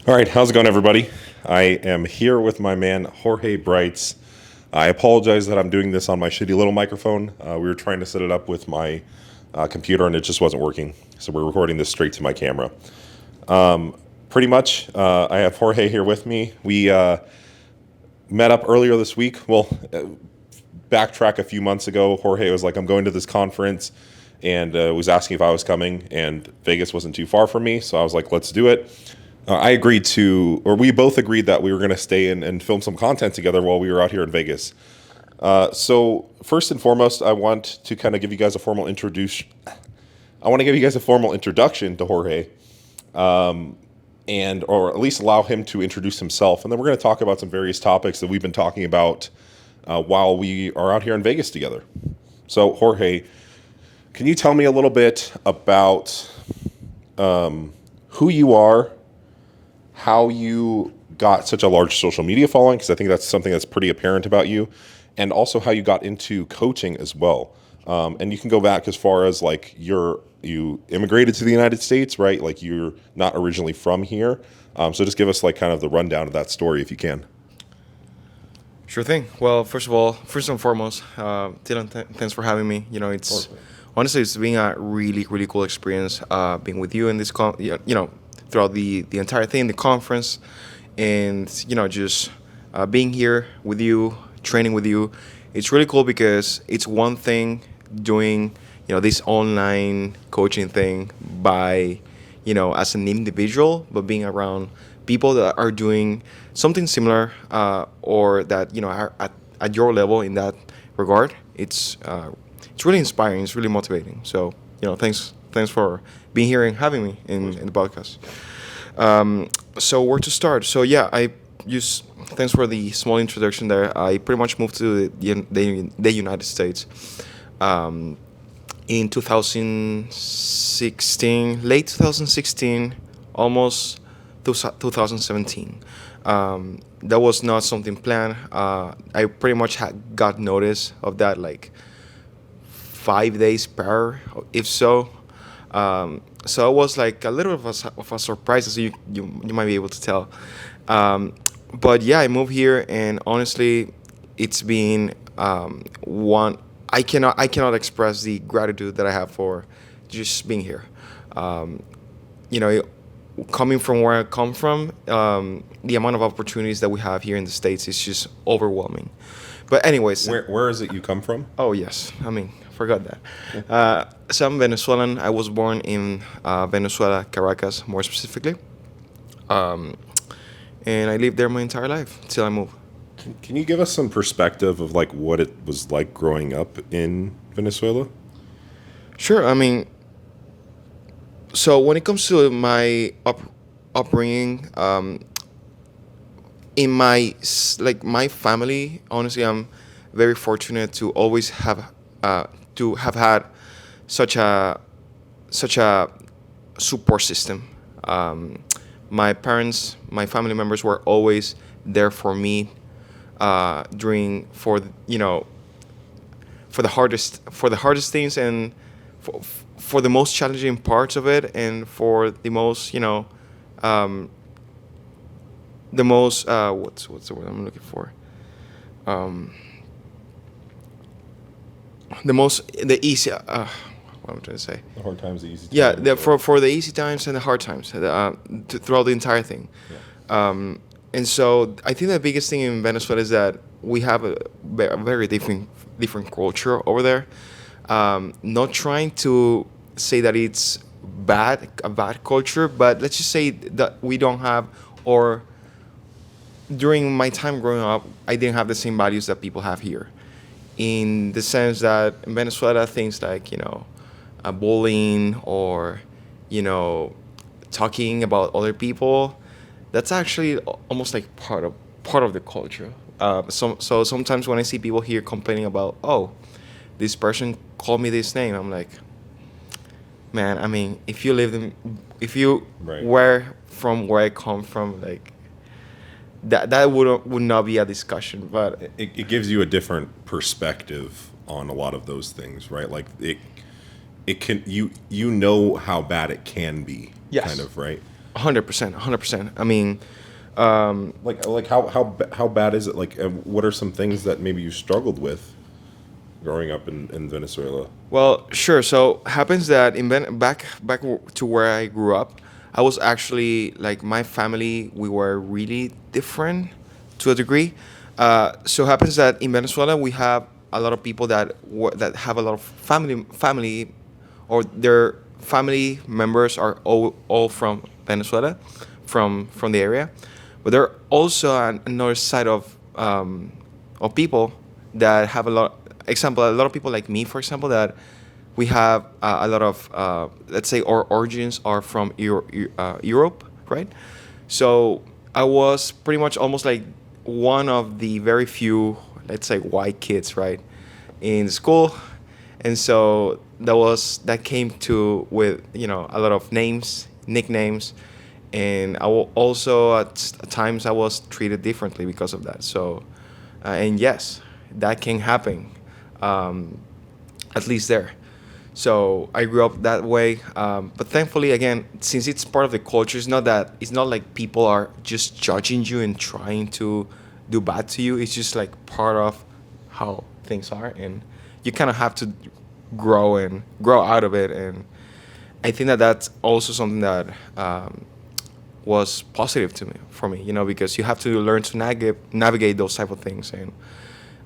All right, how's it going, everybody? I am here with my man, Jorge Brites. I apologize that I'm doing this on my shitty little microphone. We were trying to set it up with my computer, and it just wasn't working. So we're recording this straight to my camera. Pretty much, I have Jorge here with me. We met up earlier this week. Well, backtrack a few months ago, Jorge was like, I'm going to this conference, and was asking if I was coming, and Vegas wasn't too far from me, so I was like, let's do it. We both agreed that we were going to stay and film some content together while we were out here in Vegas. So first and foremost, I want to kind of give you guys a formal introduction. I want to give you guys a formal introduction to Jorge, or at least allow him to introduce himself, and then we're going to talk about some various topics that we've been talking about while we are out here in Vegas together. So Jorge, can you tell me a little bit about who you are? How you got such a large social media following, because I think that's something that's pretty apparent about you, and also how you got into coaching as well. And you can go back as far as like you immigrated to the United States, right? Like you're not originally from here. So just give us like kind of the rundown of that story if you can. Sure thing. Well, first and foremost, Dylan, thanks for having me. You know, honestly, it's been a really, really cool experience being with you in this, throughout the entire thing, the conference, and, just being here with you, training with you. It's really cool because it's one thing doing, this online coaching thing by, as an individual, but being around people that are doing something similar or that, are at your level in that regard. It's really inspiring. It's really motivating. So, thanks for being here and having me in the podcast. So where to start? So yeah, thanks for the small introduction there. I pretty much moved to the United States in 2016, late 2016, almost 2017. That was not something planned. I pretty much got notice of that like 5 days prior, if so. So it was like a little of a surprise, as you might be able to tell. But yeah, I moved here, and honestly, it's been one. I cannot express the gratitude that I have for just being here. Coming from where I come from, the amount of opportunities that we have here in the States is just overwhelming. But anyways, Where is it you come from? oh yes, forgot that. So I'm Venezuelan. I was born in Venezuela, Caracas, more specifically. And I lived there my entire life till I moved. Can you give us some perspective of like what it was like growing up in Venezuela? Sure. So when it comes to my upbringing, in my family, honestly, I'm very fortunate to always have had such a support system. My parents, my family members were always there for me for the hardest things, and for the most challenging parts of it, and for the most what's the word I'm looking for? The easy. What am I trying to say? The hard times, the easy times. Yeah, for the easy times and the hard times throughout the entire thing. Yeah. And so I think the biggest thing in Venezuela is that we have a very different culture over there. Not trying to say that it's a bad culture, but let's just say that we don't have, or during my time growing up, I didn't have the same values that people have here. In the sense that in Venezuela, things like, bullying or, talking about other people, that's actually almost like part of the culture. So sometimes when I see people here complaining about, oh, this person called me this name, I'm like, man, if you Right. were from where I come from, like, that would not be a discussion. But It gives you a different perspective on a lot of those things, right? Like it can, you know how bad it can be. Yes. Kind of, right? 100%, 100%. I mean, How bad is it? Like, what are some things that maybe you struggled with growing up in Venezuela? well, sure. So happens that to where I grew up, I was actually like my family. We were really different to a degree. So happens that in Venezuela we have a lot of people that have a lot of family, or their family members are all from Venezuela, from the area. But there are also another side of people that have a lot. Example, a lot of people like me, for example, that we have a lot of, let's say, our origins are from Europe, right? So I was pretty much almost like one of the very few, let's say, white kids, right, in school. And so that came to with, a lot of names, nicknames, and also at times I was treated differently because of that. So, and yes, that can happen, um, at least there. So I grew up that way, but thankfully, again, since it's part of the culture, it's not like people are just judging you and trying to do bad to you. It's just like part of how things are, and you kind of have to grow out of it. And I think that that's also something that was positive to me for me, because you have to learn to navigate those type of things, and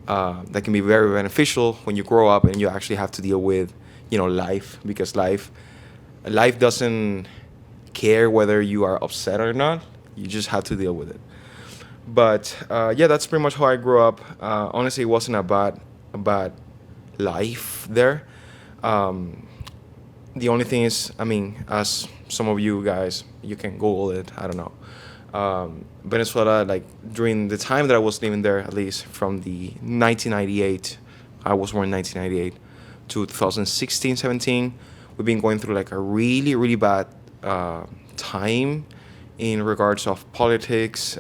that can be very beneficial when you grow up and you actually have to deal with, life, because life doesn't care whether you are upset or not. You just have to deal with it. But yeah, that's pretty much how I grew up. Honestly, it wasn't a bad life there. Um, the only thing is, I mean, as some of you guys, you can Google it. I don't know. Venezuela, like during the time that I was living there, at least from the 1998, I was born in 1998 to 2016, 17, we've been going through like a really, really bad time in regards of politics,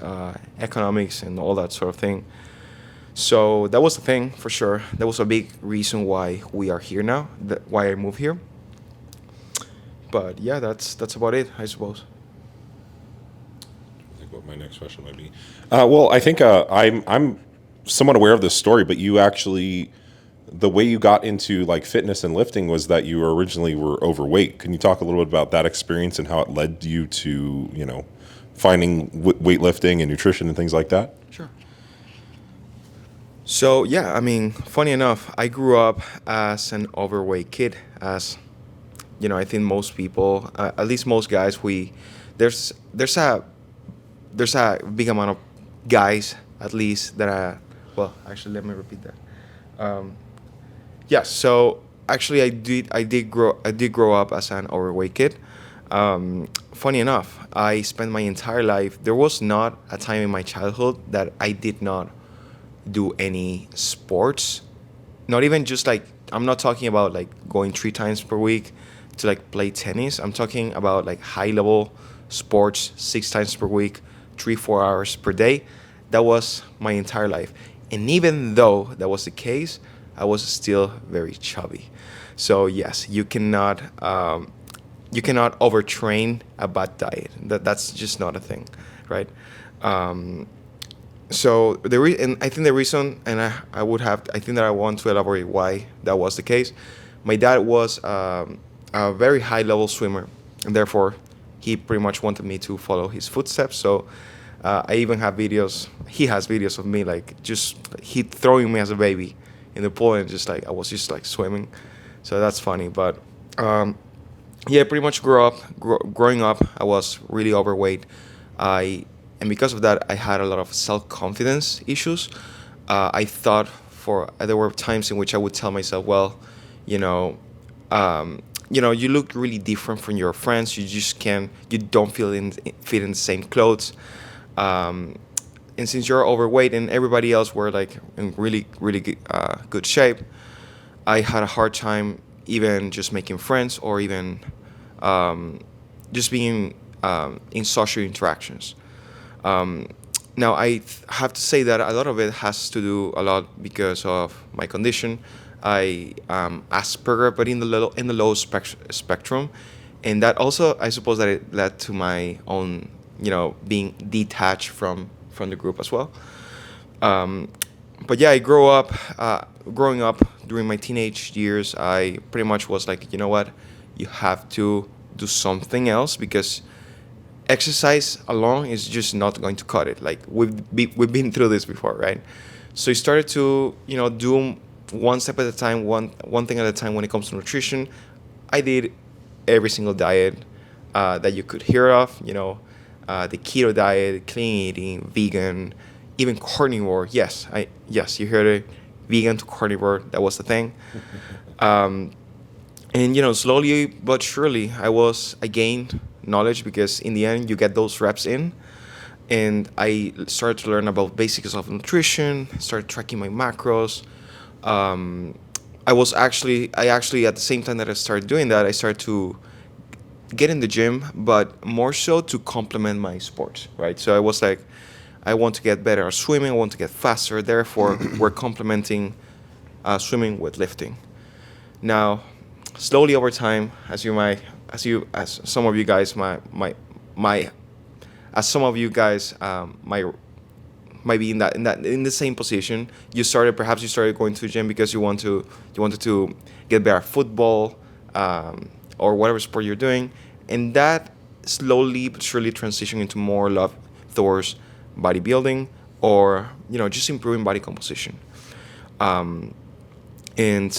economics, and all that sort of thing. So that was the thing for sure. That was a big reason why we are here now. Why I moved here. But yeah, that's about it, I suppose. I think what my next question might be. Well, I think I'm somewhat aware of this story, but you actually, the way you got into like fitness and lifting was that you originally were overweight. Can you talk a little bit about that experience and how it led you to, finding weightlifting and nutrition and things like that? Sure. So yeah, I mean, funny enough, I grew up as an overweight kid. As I think most people, at least most guys, there's there's a there's a big amount of guys, at least, that are. Well, actually, let me repeat that. Um, yeah. So actually, I did grow up as an overweight kid. Funny enough, I spent my entire life. There was not a time in my childhood that I did not do any sports. Not even just like, I'm not talking about like going 3 times per week to like play tennis. I'm talking about like high level sports 6 times per week, 3 4 hours per day. That was my entire life. And even though that was the case, I was still very chubby. So yes, you cannot overtrain a bad diet. That's just not a thing, right? Um, so and I think the reason, and I think that I want to elaborate why that was the case. My dad was a very high level swimmer, and therefore he pretty much wanted me to follow his footsteps. So I even have videos. He has videos of me like just he throwing me as a baby in the pool, and just like I was just like swimming. So that's funny, but um, yeah, pretty much growing up, I was really overweight. I and because of that, I had a lot of self confidence issues. I thought there were times in which I would tell myself, well, you know, you look really different from your friends. You don't fit in the same clothes. Um, and since you're overweight and everybody else were like in really, really good shape, I had a hard time even just making friends or even um, just being in social interactions. Um, Now have to say that a lot of it has to do a lot because of my condition. I Asperger, but in the low spectrum, And that also, I suppose that it led to my own, being detached from the group as well. Um, but yeah, growing up during my teenage years, I pretty much was like, you know what, you have to do something else because exercise alone is just not going to cut it. Like we've been through this before, right? So you started to do one step at a time, one thing at a time when it comes to nutrition. I did every single diet that you could hear of. The keto diet, clean eating, vegan, even carnivore. Yes, you heard it, vegan to carnivore. That was the thing. Um, and slowly but surely, I gained knowledge because in the end, you get those reps in, and I started to learn about basics of nutrition. Started tracking my macros. Um, I actually at the same time that I started doing that, I started to get in the gym, but more so to complement my sports, right? So I was like, I want to get better at swimming. I want to get faster. Therefore, we're complementing swimming with lifting. Now, slowly over time, as some of you guys my as some of you guys might be in the same position. You started going to the gym because you wanted to get better at football, or whatever sport you're doing, and that slowly but surely transitioned into more love towards bodybuilding, or just improving body composition. Um, and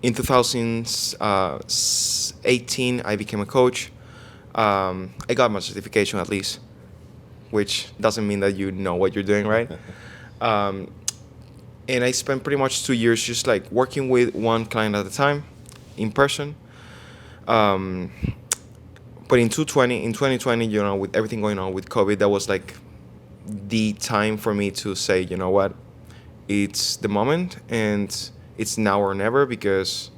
In 2018, I became a coach. I got my certification at least, which doesn't mean that you know what you're doing, right? Um, and I spent pretty much 2 years just like working with one client at a time, in person. Um, but in 2020, with everything going on with COVID, that was like the time for me to say, you know what, it's the moment, and it's now or never, because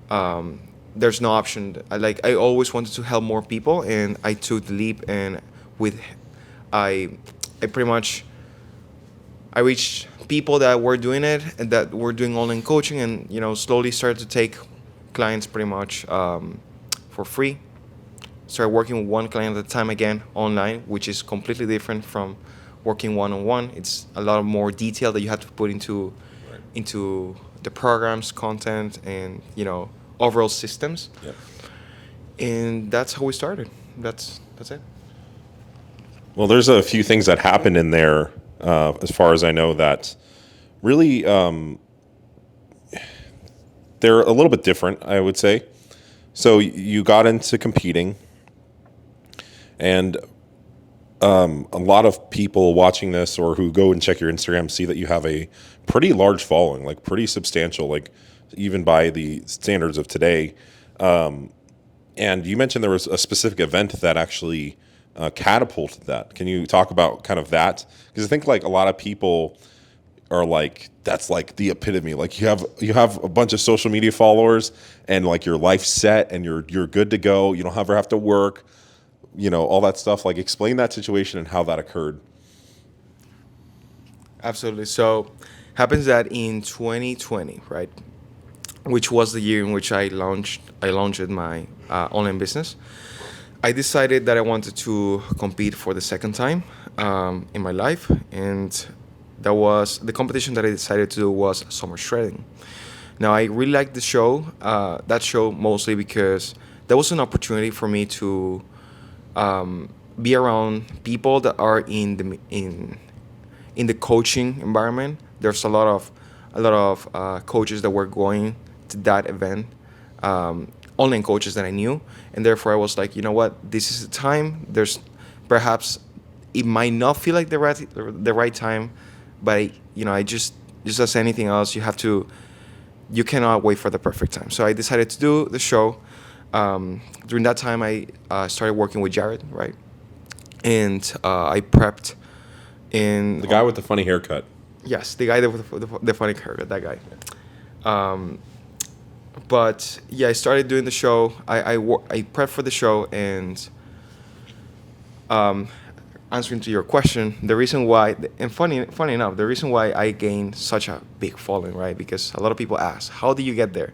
um, there's no option. I always wanted to help more people, and I took the leap, and with I I pretty much I reached people that were doing it and that were doing online coaching, and slowly started to take clients pretty much for free. Started working with one client at a time, again online, which is completely different from working one on one. It's a lot more detail that you have to put into the programs, content, and overall systems. Yep. And that's how we started. That's it. Well, there's a few things that happened in there, as far as I know, that really they're a little bit different, I would say. So you got into competing, and a lot of people watching this or who go and check your Instagram see that you have a pretty large following, like pretty substantial, like even by the standards of today. And you mentioned there was a specific event that actually catapulted that. Can you talk about kind of that? Because I think like a lot of people are like, that's like the epitome. Like you have a bunch of social media followers, and like your life's set, and you're good to go. You don't ever have to work. All that stuff. Like, explain that situation and how that occurred. Absolutely. So, happens that in 2020, right, which was the year in which I launched my online business, I decided that I wanted to compete for the second time in my life, and that was the competition that I decided to do was summer shredding. Now, I really liked the show, that show mostly because that was an opportunity for me to be around people that are in the coaching environment. There's a lot of coaches that were going to that event, online coaches that I knew, and therefore I was like, you know what, this is the time. There's perhaps it might not feel like the right time, but I just as anything else, you cannot wait for the perfect time. So I decided to do the show. During that time, I started working with Jared, right? And I prepped in... The guy with the funny haircut. Yes, the guy with the funny haircut, that guy. But yeah, I started doing the show. I prepped for the show, and answering to your question, the reason why, and funny enough, the reason why I gained such a big following, right? Because a lot of people ask, how do you get there?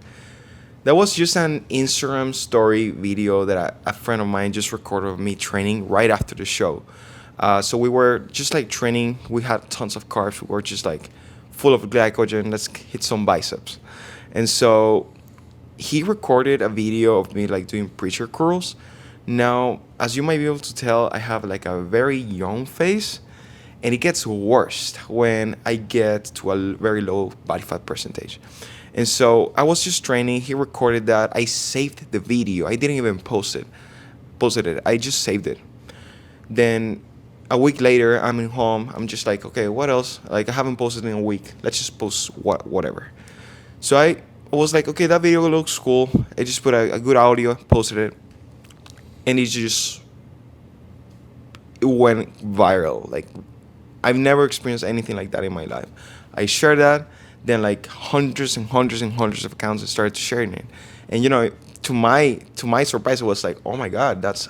That was just an Instagram story video that a friend of mine just recorded of me training right after the show. So we were just like training. We had tons of carbs. We were just like full of glycogen. Let's hit some biceps. And so he recorded a video of me like doing preacher curls. Now, as you might be able to tell, I have like a very young face, and it gets worse when I get to a very low body fat percentage. And so I was just training. He recorded that. I saved the video. I didn't even posted it. I just saved it. Then a week later, I'm in home. I'm just like, okay, what else? Like, I haven't posted in a week. Let's just post whatever. So I was like, okay, that video looks cool. I just put a good audio, posted it, and it went viral. Like, I've never experienced anything like that in my life. I shared that, then like hundreds and hundreds and hundreds of accounts started sharing it. And to my surprise, it was like, oh my God, that's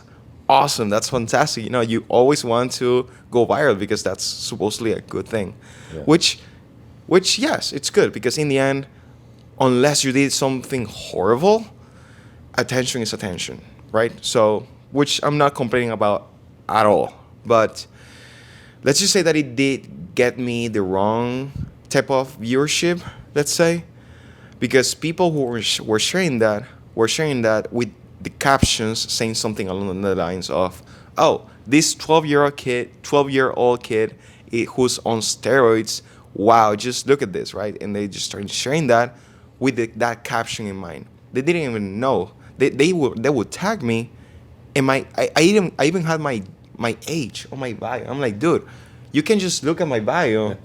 awesome, that's fantastic. You always want to go viral because that's supposedly a good thing. Yeah. Which yes, it's good, because in the end, unless you did something horrible, attention is attention, right? So, which I'm not complaining about at all. But let's just say that it did get me the wrong type of viewership, let's say, because people who were sharing that with the captions saying something along the lines of, oh, this 12-year-old kid who's on steroids, wow, just look at this, right? And they just started sharing that with that caption in mind. They didn't even know. They would tag me, and I even had my age on my bio. I'm like, dude, you can just look at my bio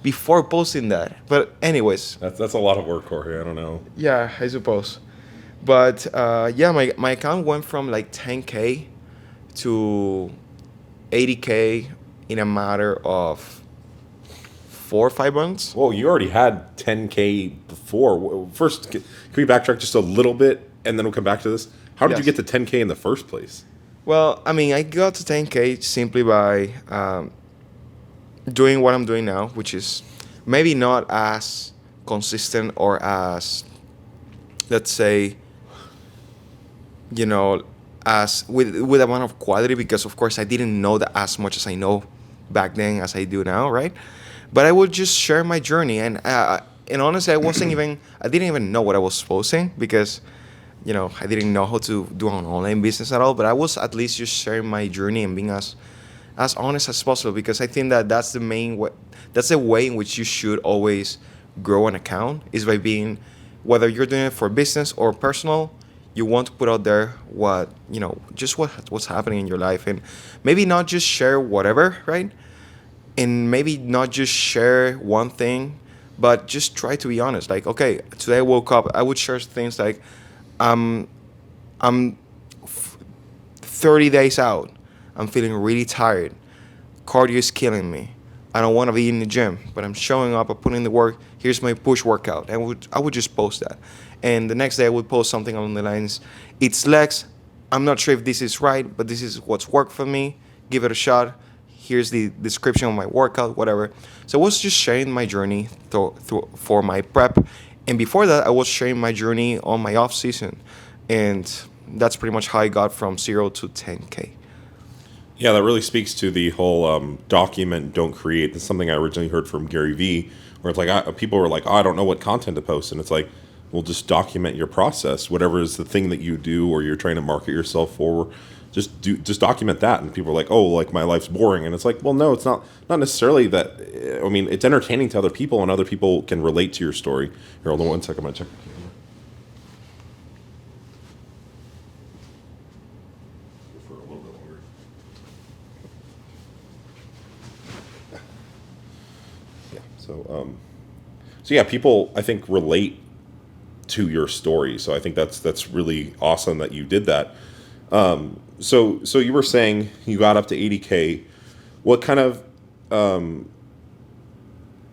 before posting that. But anyways, That's a lot of work, Jorge. I don't know. yeah, I suppose. But yeah, my account went from like 10K to 80K in a matter of 4 or 5 months. Whoa, you already had 10K before. First, can we backtrack just a little bit, and then we'll come back to this? How did you Yes. get to 10K in the first place? Well, I mean, I got to 10K simply by doing what I'm doing now, which is maybe not as consistent or as, let's say, as with amount of quality, because of course I didn't know that as much as I know back then as I do now, right? But I would just share my journey, and honestly, I didn't even know what I was posting, because I didn't know how to do an online business at all. But I was at least just sharing my journey and being as honest as possible, because I think that that's the main way. That's the way in which you should always grow an account, is by being, whether you're doing it for business or personal, you want to put out there just what's happening in your life, and maybe not just share whatever, right? And maybe not just share one thing, but just try to be honest. Like, okay, today I woke up, I would share things like, I'm 30 days out. I'm feeling really tired. Cardio is killing me. I don't want to be in the gym, but I'm showing up, I put in the work. Here's my push workout. And I would just post that. And the next day I would post something along the lines, it's legs. I'm not sure if this is right, but this is what's worked for me. Give it a shot. Here's the description of my workout, whatever. So I was just sharing my journey for my prep. And before that, I was sharing my journey on my off season. And that's pretty much how I got from 0 to 10K. Yeah, that really speaks to the whole document, don't create. That's something I originally heard from Gary Vee, where it's like people were like, I don't know what content to post. And it's like, well, just document your process. Whatever is the thing that you do or you're trying to market yourself for, just document that. And people are like, oh, like my life's boring. And it's like, well, no, it's not necessarily that. I mean, it's entertaining to other people, and other people can relate to your story. Here, hold on 1 second, I'm going to check the camera. For a little bit longer. Yeah. So yeah, people I think relate to your story. So I think that's really awesome that you did that. So you were saying you got up to 80K. What kind of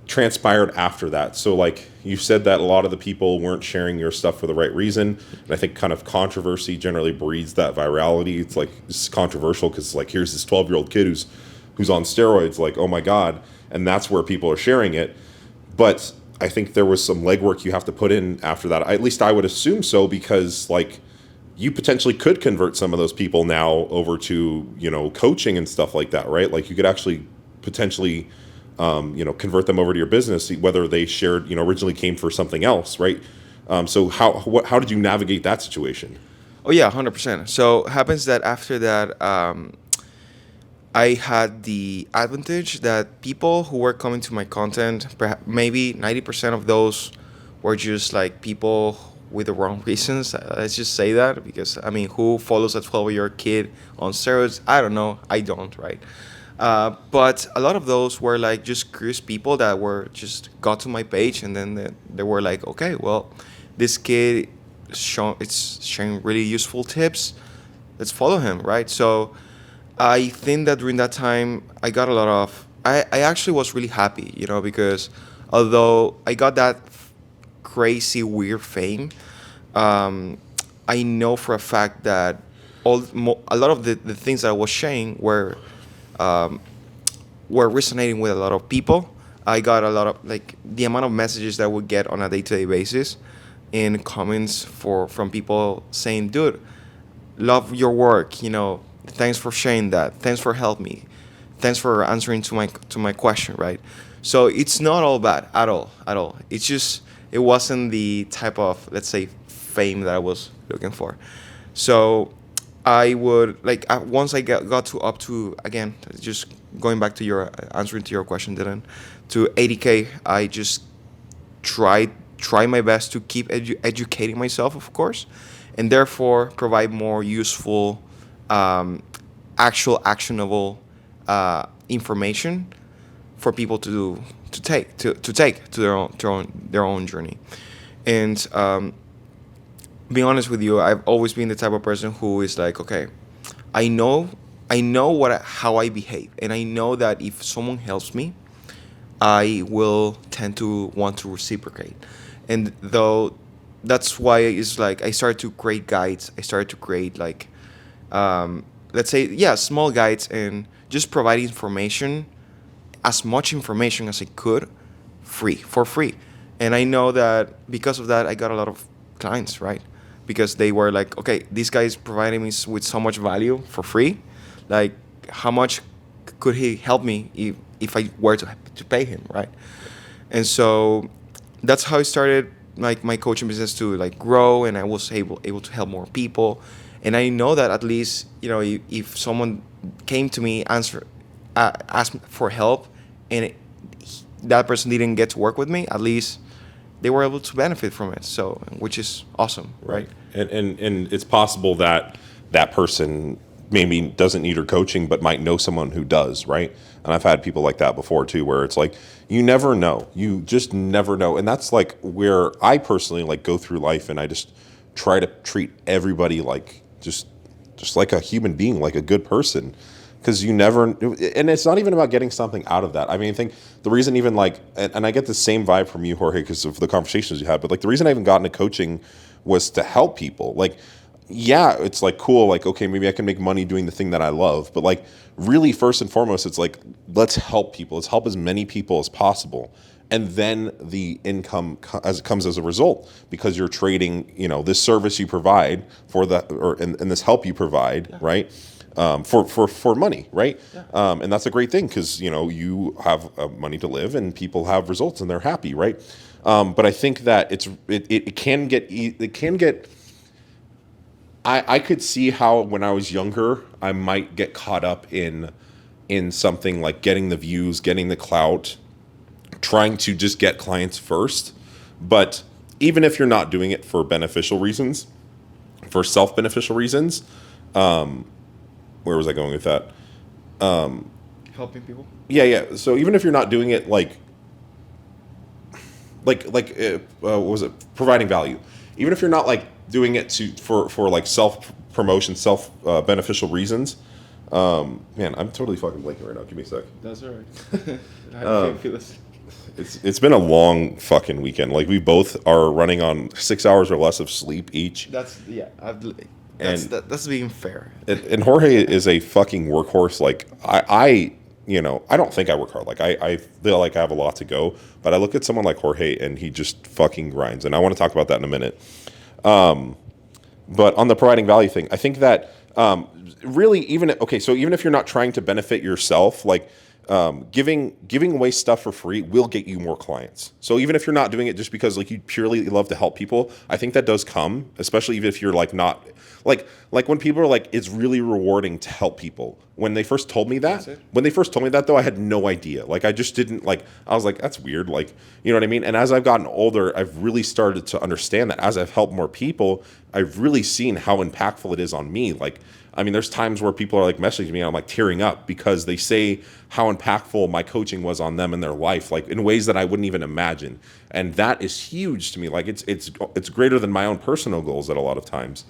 transpired after that? So like you said that a lot of the people weren't sharing your stuff for the right reason, and I think kind of controversy generally breeds that virality. It's like it's controversial because like here's this 12-year-old kid who's on steroids, like, oh my God, and that's where people are sharing it. But I think there was some legwork you have to put in after that. At least I would assume so, because like you potentially could convert some of those people now over to, you know, coaching and stuff like that, right? Like you could actually potentially, you know, convert them over to your business, whether they shared, you know, originally came for something else, right? So how did you navigate that situation? Oh yeah, 100%. So happens that after that, I had the advantage that people who were coming to my content, perhaps maybe 90% of those were just like people with the wrong reasons. Let's just say that, because I mean, who follows a 12-year kid on steroids? I don't know. I don't, right? But a lot of those were like just curious people that were just got to my page, and then they were like, okay, well, this kid it's sharing really useful tips. Let's follow him, right? So I think that during that time, I got a lot of. I actually was really happy, you know, because although I got that crazy, weird fame, I know for a fact that a lot of the things that I was sharing were resonating with a lot of people. I got a lot of, like, the amount of messages that I would get on a day-to-day basis in comments from people saying, dude, love your work, you know, thanks for sharing that, thanks for helping me, thanks for answering to my question, right? So it's not all bad at all. It's just, it wasn't the type of, let's say, fame that I was looking for. So I would, like, once I got to up to, again, just going back to your answering to your question, Dylan, to 80K, I just try my best to keep educating myself, of course, and therefore provide more useful, actual actionable information for people to take to their own journey. And being honest with you, I've always been the type of person who is like, okay, I know how I behave, and I know that if someone helps me, I will tend to want to reciprocate. And though that's why it's like I started to create guides. I started to create, like, let's say, yeah, small guides, and just provide information, as much information as I could, for free. And I know that because of that, I got a lot of clients, right? Because they were like, okay, this guy is providing me with so much value for free. Like, how much could he help me if I were to pay him, right? And so that's how I started, like, my coaching business to, like, grow, and I was able to help more people. And I know that at least, you know, if someone came to me, asked for help, and that person didn't get to work with me, at least they were able to benefit from it. So, which is awesome, right? And it's possible that that person maybe doesn't need your coaching, but might know someone who does, right? And I've had people like that before too, where it's like, you never know. You just never know. And that's like where I personally, like, go through life, and I just try to treat everybody like just like a human being, like a good person. Because you never, and it's not even about getting something out of that. I mean, I think the reason even, like, and I get the same vibe from you, Jorge, because of the conversations you had, but like the reason I even got into coaching was to help people. Like, yeah, it's like cool, like, okay, maybe I can make money doing the thing that I love, but like really first and foremost, it's like, let's help people. Let's help as many people as possible. And then the income comes as a result, because you're trading, you know, this service you provide for and this help you provide, yeah, right? For money, right? Yeah. And that's a great thing, because, you know, you have money to live, and people have results, and they're happy, right? But I think that it can get. I could see how when I was younger, I might get caught up in something like getting the views, getting the clout, trying to just get clients first. But even if you're not doing it for beneficial reasons, for self-beneficial reasons, where was I going with that? Helping people. Yeah. So even if you're not doing it what was it? Providing value. Even if you're not, like, doing it for like self-promotion, beneficial reasons. Man, I'm totally fucking blanking right now. Give me a sec. That's all right. I feel this. It's been a long fucking weekend. Like, we both are running on 6 hours or less of sleep each. That's being fair. And Jorge is a fucking workhorse. Like, I I don't think I work hard. Like I feel like I have a lot to go, but I look at someone like Jorge and he just fucking grinds. And I want to talk about that in a minute. But on the providing value thing, I think that really so even if you're not trying to benefit yourself, like giving away stuff for free will get you more clients. So even if you're not doing it just because like you purely love to help people, I think that does come, especially even if you're like not like when people are like, it's really rewarding to help people. When they first told me that, though, I had no idea. Like I just didn't like, I was like, that's weird. Like, you know what I mean? And as I've gotten older, I've really started to understand that as I've helped more people, I've really seen how impactful it is on me. Like, I mean, there's times where people are like messaging me and I'm like tearing up because they say how impactful my coaching was on them in their life, like in ways that I wouldn't even imagine. And that is huge to me. Like it's greater than my own personal goals at a lot of times.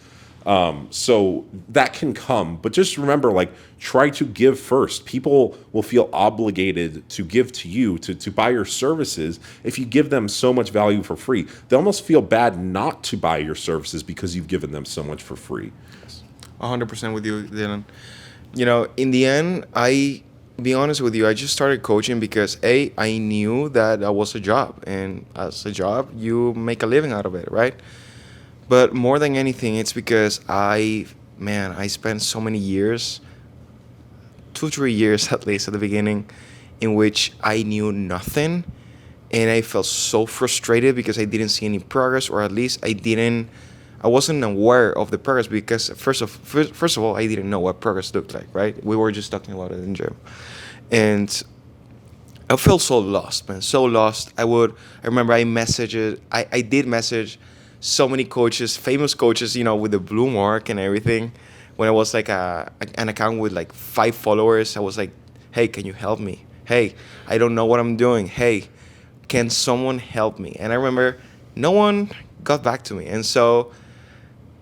So that can come, but just remember, like, try to give first. People will feel obligated to give to you, to buy your services. If you give them so much value for free, they almost feel bad not to buy your services because you've given them so much for free. 100% with you, Dylan. In the end, be honest with you, I just started coaching because I knew that was a job, and as a job, you make a living out of it, right? But more than anything, it's because I spent so many years, 2-3 years at least at the beginning, in which I knew nothing, and I felt so frustrated because I didn't see any progress, or at least I wasn't aware of the progress because first of all, I didn't know what progress looked like, right? We were just talking about it in gym, and I felt so lost, man, so lost. I remember I did message so many coaches, famous coaches, with the blue mark and everything. When I was like an account with like 5 followers, I was like, hey, can you help me? Hey, I don't know what I'm doing. Hey, can someone help me? And I remember no one got back to me. And so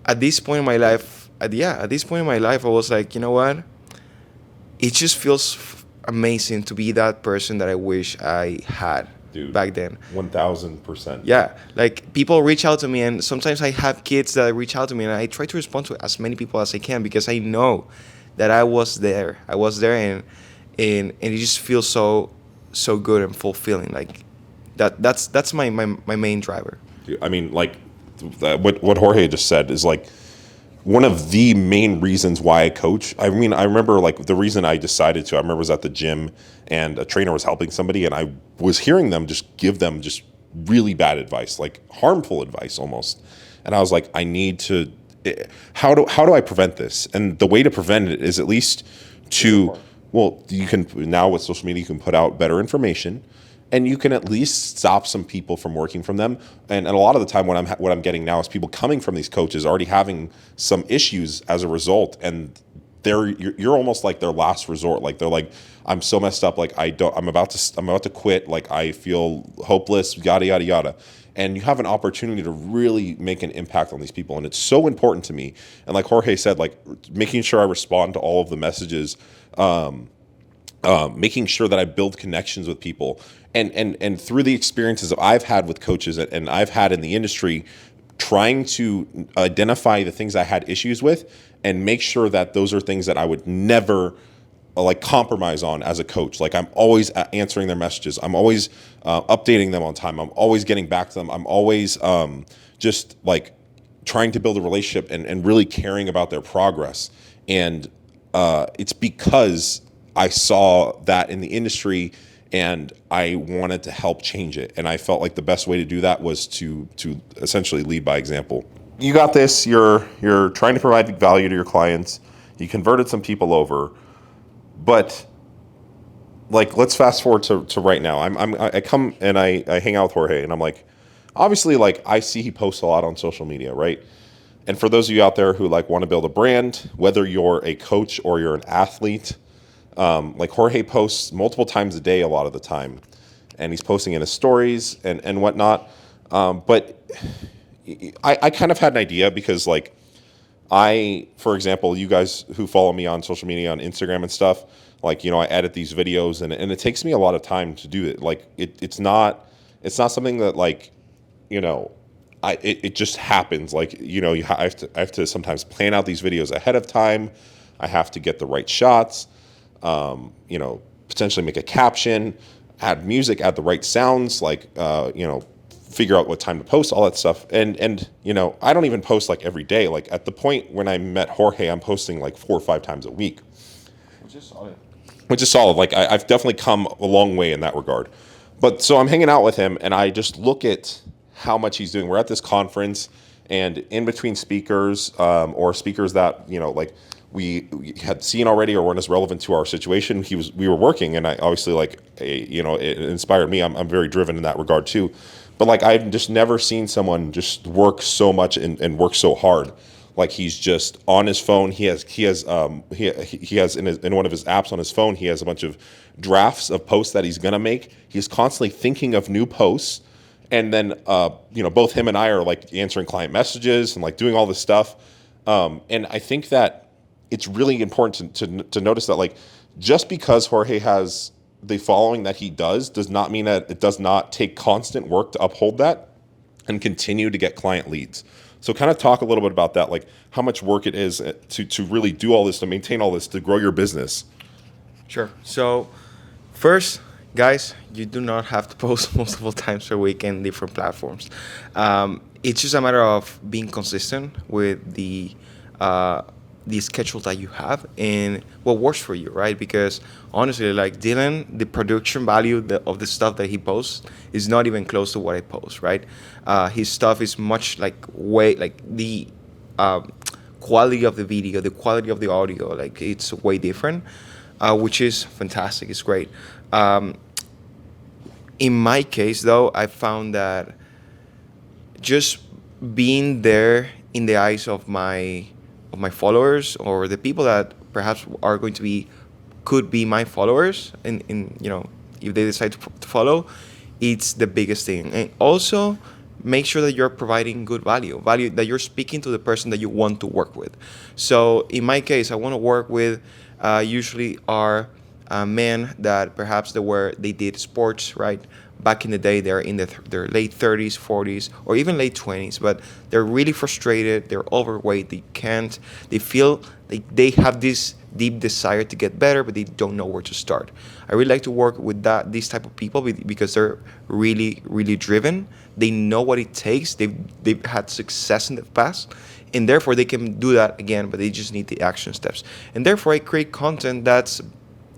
at this point in my life, I was like, you know what? It just feels amazing to be that person that I wish I had. Dude, back then. 1000%. Yeah, like people reach out to me, and sometimes I have kids that reach out to me, and I try to respond to as many people as I can because I know that I was there, and it just feels so good and fulfilling. Like that's my main driver. Dude, I mean, like what Jorge just said is like one of the main reasons why I coach. I mean, I remember like the reason I decided to, I remember I was at the gym and a trainer was helping somebody and I was hearing them just give them just really bad advice, like harmful advice almost. And I was like, I need to, how do I prevent this? And the way to prevent it is at least you can, now with social media, you can put out better information. And you can at least stop some people from working from them. And a lot of the time what I'm getting now is people coming from these coaches already having some issues as a result. And you're almost like their last resort. Like they're like, I'm so messed up. Like I'm about to quit. Like I feel hopeless, yada, yada, yada. And you have an opportunity to really make an impact on these people. And it's so important to me. And like Jorge said, like making sure I respond to all of the messages, making sure that I build connections with people, and through the experiences that I've had with coaches and I've had in the industry, trying to identify the things I had issues with and make sure that those are things that I would never like compromise on as a coach. Like I'm always answering their messages. I'm always updating them on time. I'm always getting back to them. I'm always just like trying to build a relationship and really caring about their progress. And it's because I saw that in the industry and I wanted to help change it. And I felt like the best way to do that was to essentially lead by example. You got this, you're trying to provide value to your clients. You converted some people over, but like, let's fast forward to right now. I come and I hang out with Jorge and I'm like, obviously like I see he posts a lot on social media, right? And for those of you out there who like want to build a brand, whether you're a coach or you're an athlete, like Jorge posts multiple times a day a lot of the time, and he's posting in his stories and whatnot. But I kind of had an idea because like for example, you guys who follow me on social media, on Instagram and stuff, like, I edit these videos and it takes me a lot of time to do it. Like it's not something that like, it just happens. Like, I have to sometimes plan out these videos ahead of time. I have to get the right shots. potentially make a caption, add music, add the right sounds, like figure out what time to post, all that stuff. And I don't even post like every day. Like at the point when I met Jorge, I'm posting like 4 or 5 times a week, which is solid. Like I've definitely come a long way in that regard. But so I'm hanging out with him, and I just look at how much he's doing. We're at this conference, and in between speakers, or speakers that like we had seen already or weren't as relevant to our situation, we were working, and I obviously it inspired me. I'm very driven in that regard too. But like I've just never seen someone just work so much and work so hard. Like he's just on his phone. He has in one of his apps on his phone, he has a bunch of drafts of posts that he's gonna make. He's constantly thinking of new posts, and then both him and I are like answering client messages and like doing all this stuff. And I think that it's really important to notice that like just because Jorge has the following that he does not mean that it does not take constant work to uphold that and continue to get client leads. So kind of talk a little bit about that, like how much work it is to really do all this, to maintain all this, to grow your business. Sure. So first, guys, you do not have to post multiple times per week in different platforms. It's just a matter of being consistent with the schedule that you have and what works for you, right? Because honestly, like Dylan, the production value of the stuff that he posts is not even close to what I post, right? His stuff is much the quality of the video, the quality of the audio, like it's way different, which is fantastic. It's great. In my case, though, I found that just being there in the eyes of my followers, or the people that perhaps could be my followers, in if they decide to follow, it's the biggest thing. And also make sure that you're providing good value that you're speaking to the person that you want to work with. So in my case, I want to work with usually are men that perhaps they did sports, right? Back in the day, they're in their late 30s, 40s, or even late 20s, but they're really frustrated, they're overweight, they feel like they have this deep desire to get better, but they don't know where to start. I really like to work with these type of people because they're really, really driven. They know what it takes. They've had success in the past, and therefore they can do that again, but they just need the action steps. And therefore I create content that's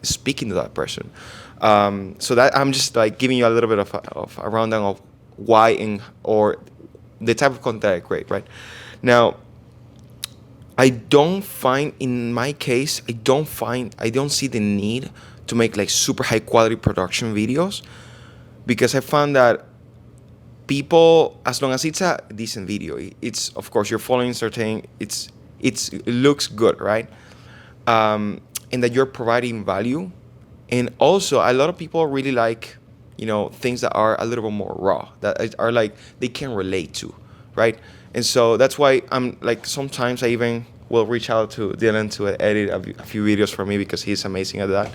speaking to that person. So that I'm just like giving you a little bit of a rundown of why or the type of content I create, right? Now, I don't find, in my case, I don't see the need to make like super high quality production videos, because I found that people, as long as it's a decent video, it's, of course, you're following certain, it looks good, right? And that you're providing value. And also, a lot of people really like, things that are a little bit more raw, that are like they can relate to, right? And so that's why I'm like, sometimes I even will reach out to Dylan to edit a few videos for me, because he's amazing at that.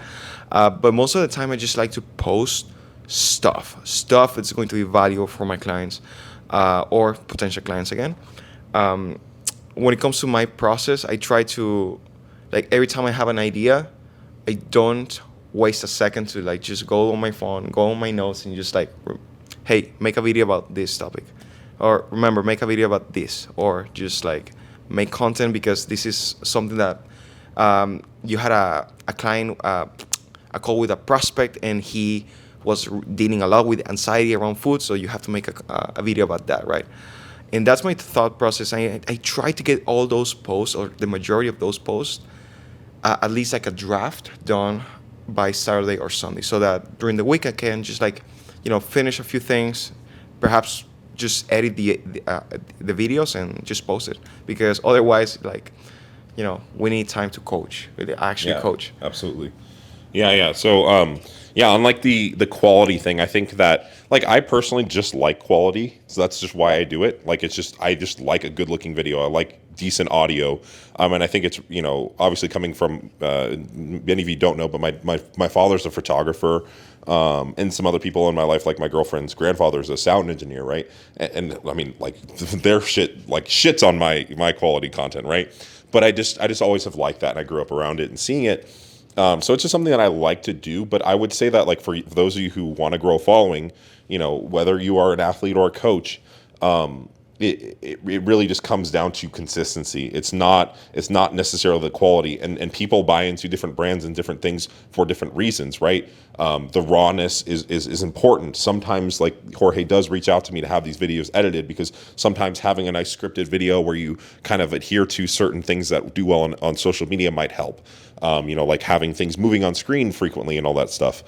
But most of the time, I just like to post stuff that's going to be valuable for my clients, or potential clients again. When it comes to my process, I try to, like, every time I have an idea, I don't waste a second to like just go on my phone, go on my notes, and just like, hey, make a video about this topic, or remember, make a video about this, or just like make content, because this is something that you had a client, a call with a prospect, and he was dealing a lot with anxiety around food, so you have to make a video about that, right? And that's my thought process. I try to get all those posts, or the majority of those posts, at least like a draft done by Saturday or Sunday, so that during the week I can just like, finish a few things, perhaps just edit the videos and just post it, because otherwise, like, we need time to coach, really actually coach. Absolutely. Yeah. So, unlike the quality thing, I think that, like, I personally just like quality, so that's just why I do it. Like, I just like a good looking video. I like decent audio, and I think it's, obviously coming from, many of you don't know, but my father's a photographer, and some other people in my life, like my girlfriend's grandfather's a sound engineer, right? And I mean, like, their shits on my quality content, right? But I just always have liked that, and I grew up around it and seeing it. So it's just something that I like to do. But I would say that, like, for those of you who want to grow a following, whether you are an athlete or a coach, it really just comes down to consistency. It's not necessarily the quality, and people buy into different brands and different things for different reasons, right? The rawness is important. Sometimes, like, Jorge does reach out to me to have these videos edited, because sometimes having a nice scripted video where you kind of adhere to certain things that do well on social media might help. Like having things moving on screen frequently and all that stuff.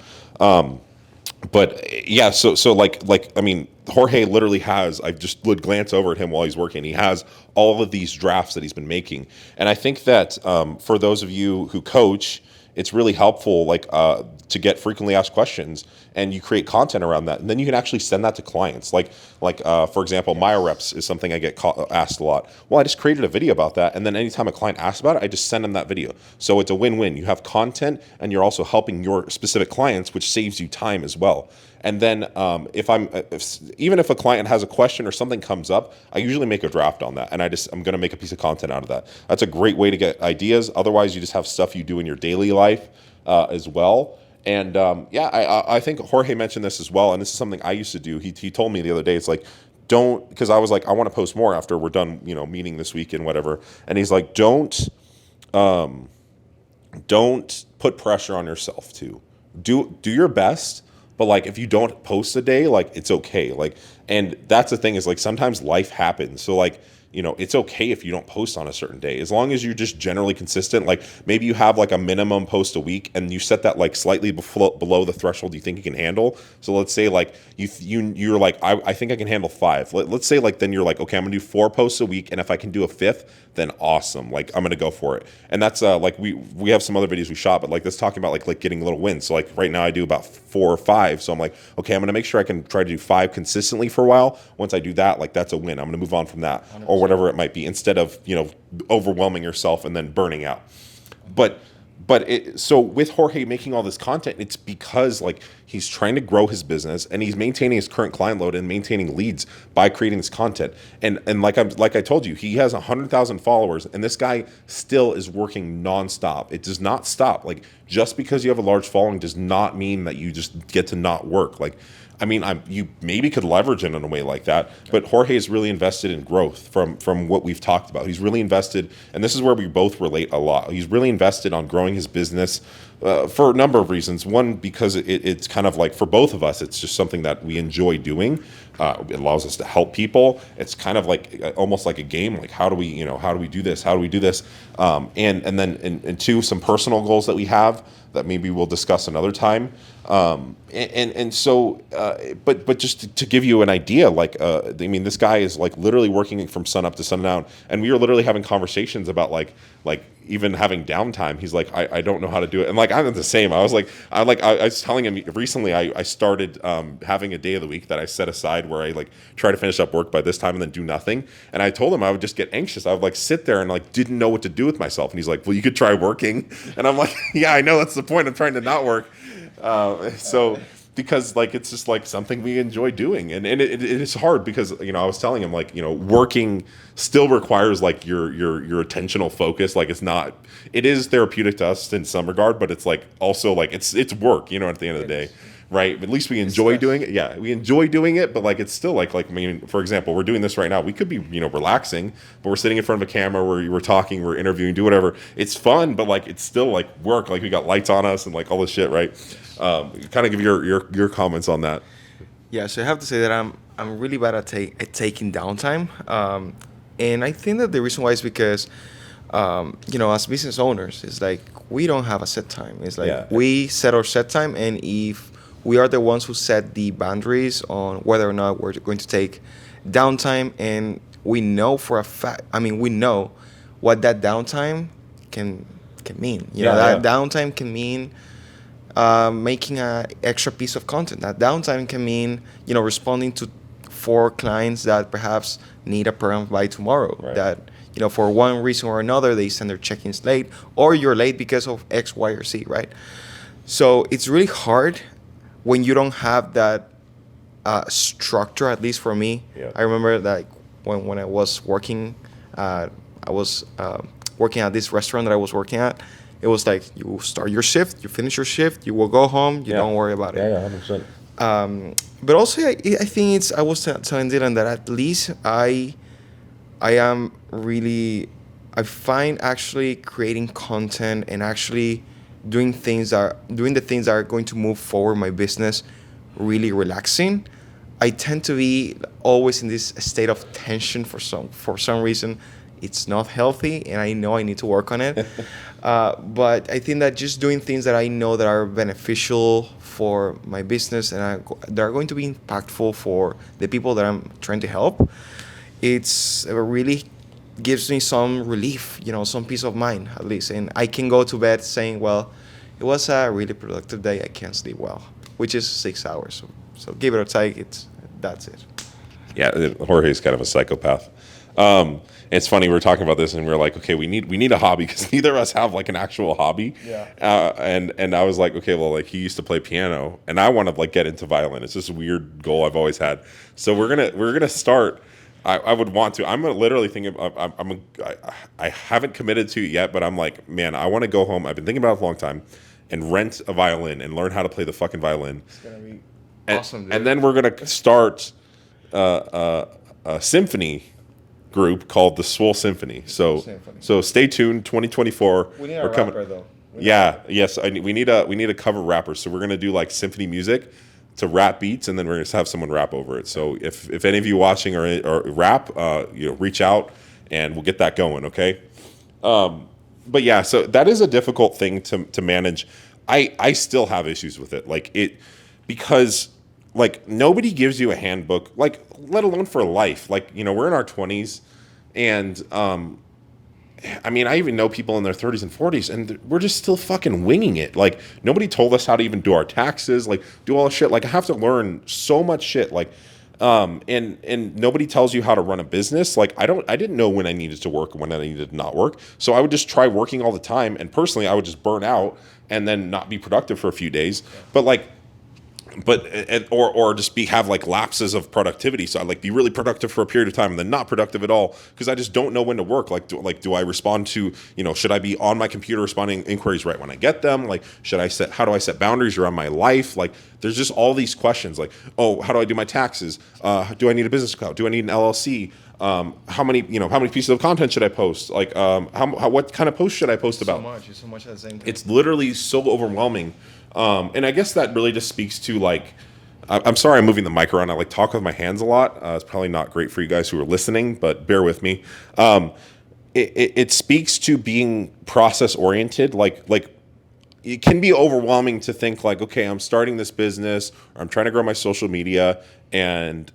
But yeah, so like I mean, Jorge literally has. I just would glance over at him while he's working. He has all of these drafts that he's been making, and I think that for those of you who coach, it's really helpful, like, to get frequently asked questions, and you create content around that, and then you can actually send that to clients. Like for example, Myo reps is something I get asked a lot. Well, I just created a video about that, and then anytime a client asks about it, I just send them that video. So it's a win-win. You have content, and you're also helping your specific clients, which saves you time as well. And then even if a client has a question or something comes up, I usually make a draft on that, and I'm going to make a piece of content out of that. That's a great way to get ideas. Otherwise, you just have stuff you do in your daily life as well. And I think Jorge mentioned this as well, and this is something I used to do. He told me the other day, it's like, don't, because I was like, I want to post more after we're done, meeting this week and whatever. And he's like, don't put pressure on yourself to do your best. But, like, if you don't post a day, like, it's okay. Like, and that's the thing, is, like, sometimes life happens. So, like, it's okay if you don't post on a certain day, as long as you're just generally consistent. Like, maybe you have, like, a minimum post a week, and you set that, like, slightly below the threshold you think you can handle. So let's say, like, you're like, I think I can handle 5. Let's say, like, then you're like, okay, I'm gonna do 4 posts a week, and if I can do a 5th, then awesome. Like, I'm gonna go for it. And that's like, we have some other videos we shot, but, like, that's talking about like getting little wins. So, like, right now I do about 4 or 5. So I'm like, okay, I'm gonna make sure I can try to do 5 consistently for a while. Once I do that, like, that's a win. I'm gonna move on from that, 100%. Or whatever it might be, instead of overwhelming yourself and then burning out. So with Jorge making all this content, it's because, like, he's trying to grow his business, and he's maintaining his current client load and maintaining leads by creating this content. And like I told you, he has 100,000 followers, and this guy still is working nonstop. It does not stop. Like, just because you have a large following does not mean that you just get to not work. Like, I mean, you maybe could leverage it in a way like that, but Jorge is really invested in growth from what we've talked about. He's really invested, and this is where we both relate a lot. He's really invested on growing his business for a number of reasons. One, because it's kind of like, for both of us, it's just something that we enjoy doing. It allows us to help people. It's kind of like almost like a game. Like, how do we do this? How do we do this? And then 2, some personal goals that we have that maybe we'll discuss another time. So, but just to give you an idea, like, I mean, this guy is, like, literally working from sun up to sundown, and we were literally having conversations about like even having downtime. He's like, I don't know how to do it, and, like, I'm the same. I was telling him recently, I started having a day of the week that I set aside where I, like, try to finish up work by this time and then do nothing. And I told him I would just get anxious. I would, like, sit there and, like, didn't know what to do with myself. And he's like, well, you could try working. And I'm like, yeah, I know, that's the point. I'm trying to not work. So because, like, it's just, like, something we enjoy doing, and it is hard because, I was telling him, like, working still requires, like, your attentional focus. Like, it is therapeutic to us in some regard, but it's, like, also, like, it's work, at the end of the day, right? At least we enjoy doing it. Yeah, we enjoy doing it, but, like, it's still like I mean, for example, we're doing this right now. We could be relaxing, but we're sitting in front of a camera, we're talking, we're interviewing, do whatever. It's fun, but, like, it's still, like, work. Like, we got lights on us and, like, all this shit, right? Kind of give your comments on that. Yeah, so I have to say that I'm really bad at taking downtime, and I think that the reason why is because, as business owners, it's like we don't have a set time. It's like we set our set time, and if we are the ones who set the boundaries on whether or not we're going to take downtime, and we know for a fact, we know what that downtime can mean. Downtime can mean making an extra piece of content. That downtime can mean, responding to 4 clients that perhaps need a program by tomorrow. Right. That, for one reason or another, they send their check-ins late, or you're late because of X, Y, or Z, right? So it's really hard when you don't have that structure, at least for me. Yeah. I remember that when I was working, I was working at this restaurant that I was working at, It was like you start your shift, you finish your shift, you will go home, you don't worry about it. Yeah, 100%. But also, I think it's. I was telling Dylan that at least I am really. I find actually creating content and actually doing the things that are going to move forward my business really relaxing. I tend to be always in this state of tension for some reason. It's not healthy, and I know I need to work on it. But I think that just doing things that I know that are beneficial for my business and that are going to be impactful for the people that I'm trying to help, it's really gives me some relief, some peace of mind at least, and I can go to bed saying, well, it was a really productive day. I can't sleep well, which is 6 hours. So give it a take. That's it. Yeah, Jorge's kind of a psychopath. It's funny, we were talking about this and we were like, okay, we need a hobby because neither of us have like an actual hobby. Yeah. And I was like, okay, well, like he used to play piano and I want to like get into violin. It's just a weird goal I've always had. So we're gonna start. I would want to. I'm literally thinking. I haven't committed to it yet, but I'm like, man, I want to go home. I've been thinking about it for a long time, and rent a violin and learn how to play the fucking violin. It's gonna be And, awesome, dude. and then we're gonna start a symphony group called the Swole Symphony. So stay tuned. 2024. We need a we're coming. rapper though. Yes. We need a cover rapper. So we're gonna do like symphony music to rap beats, and then we're gonna have someone rap over it. So if any of you watching or rap, reach out and we'll get that going. Okay. But yeah, so that is a difficult thing to manage. I still have issues with it, because like nobody gives you a handbook, like let alone for life. Like we're in our 20s, and I mean, I even know people in their 30s and 40s, and we're just still fucking winging it. Like, nobody told us how to even do our taxes, like, do all the shit. Like, I have to learn so much shit. Like, and nobody tells you how to run a business. Like, I didn't know when I needed to work and when I needed to not work. So I would just try working all the time. And personally, I would just burn out and then not be productive for a few days. Or just have like lapses of productivity. So I like be really productive for a period of time and then not productive at all because I just don't know when to work. Do I respond to, should I be on my computer responding inquiries right when I get them? Like, how do I set boundaries around my life? Like, there's just all these questions like, oh, how do I do my taxes? Do I need a business account? Do I need an LLC? How many pieces of content should I post? Like, what kind of post should I post about? So much at the same time. It's literally so overwhelming. And I guess that really just speaks to like, I'm sorry I'm moving the mic around. I like talk with my hands a lot. It's probably not great for you guys who are listening, but bear with me. It speaks to being process oriented. Like it can be overwhelming to think like, okay, I'm starting this business or I'm trying to grow my social media and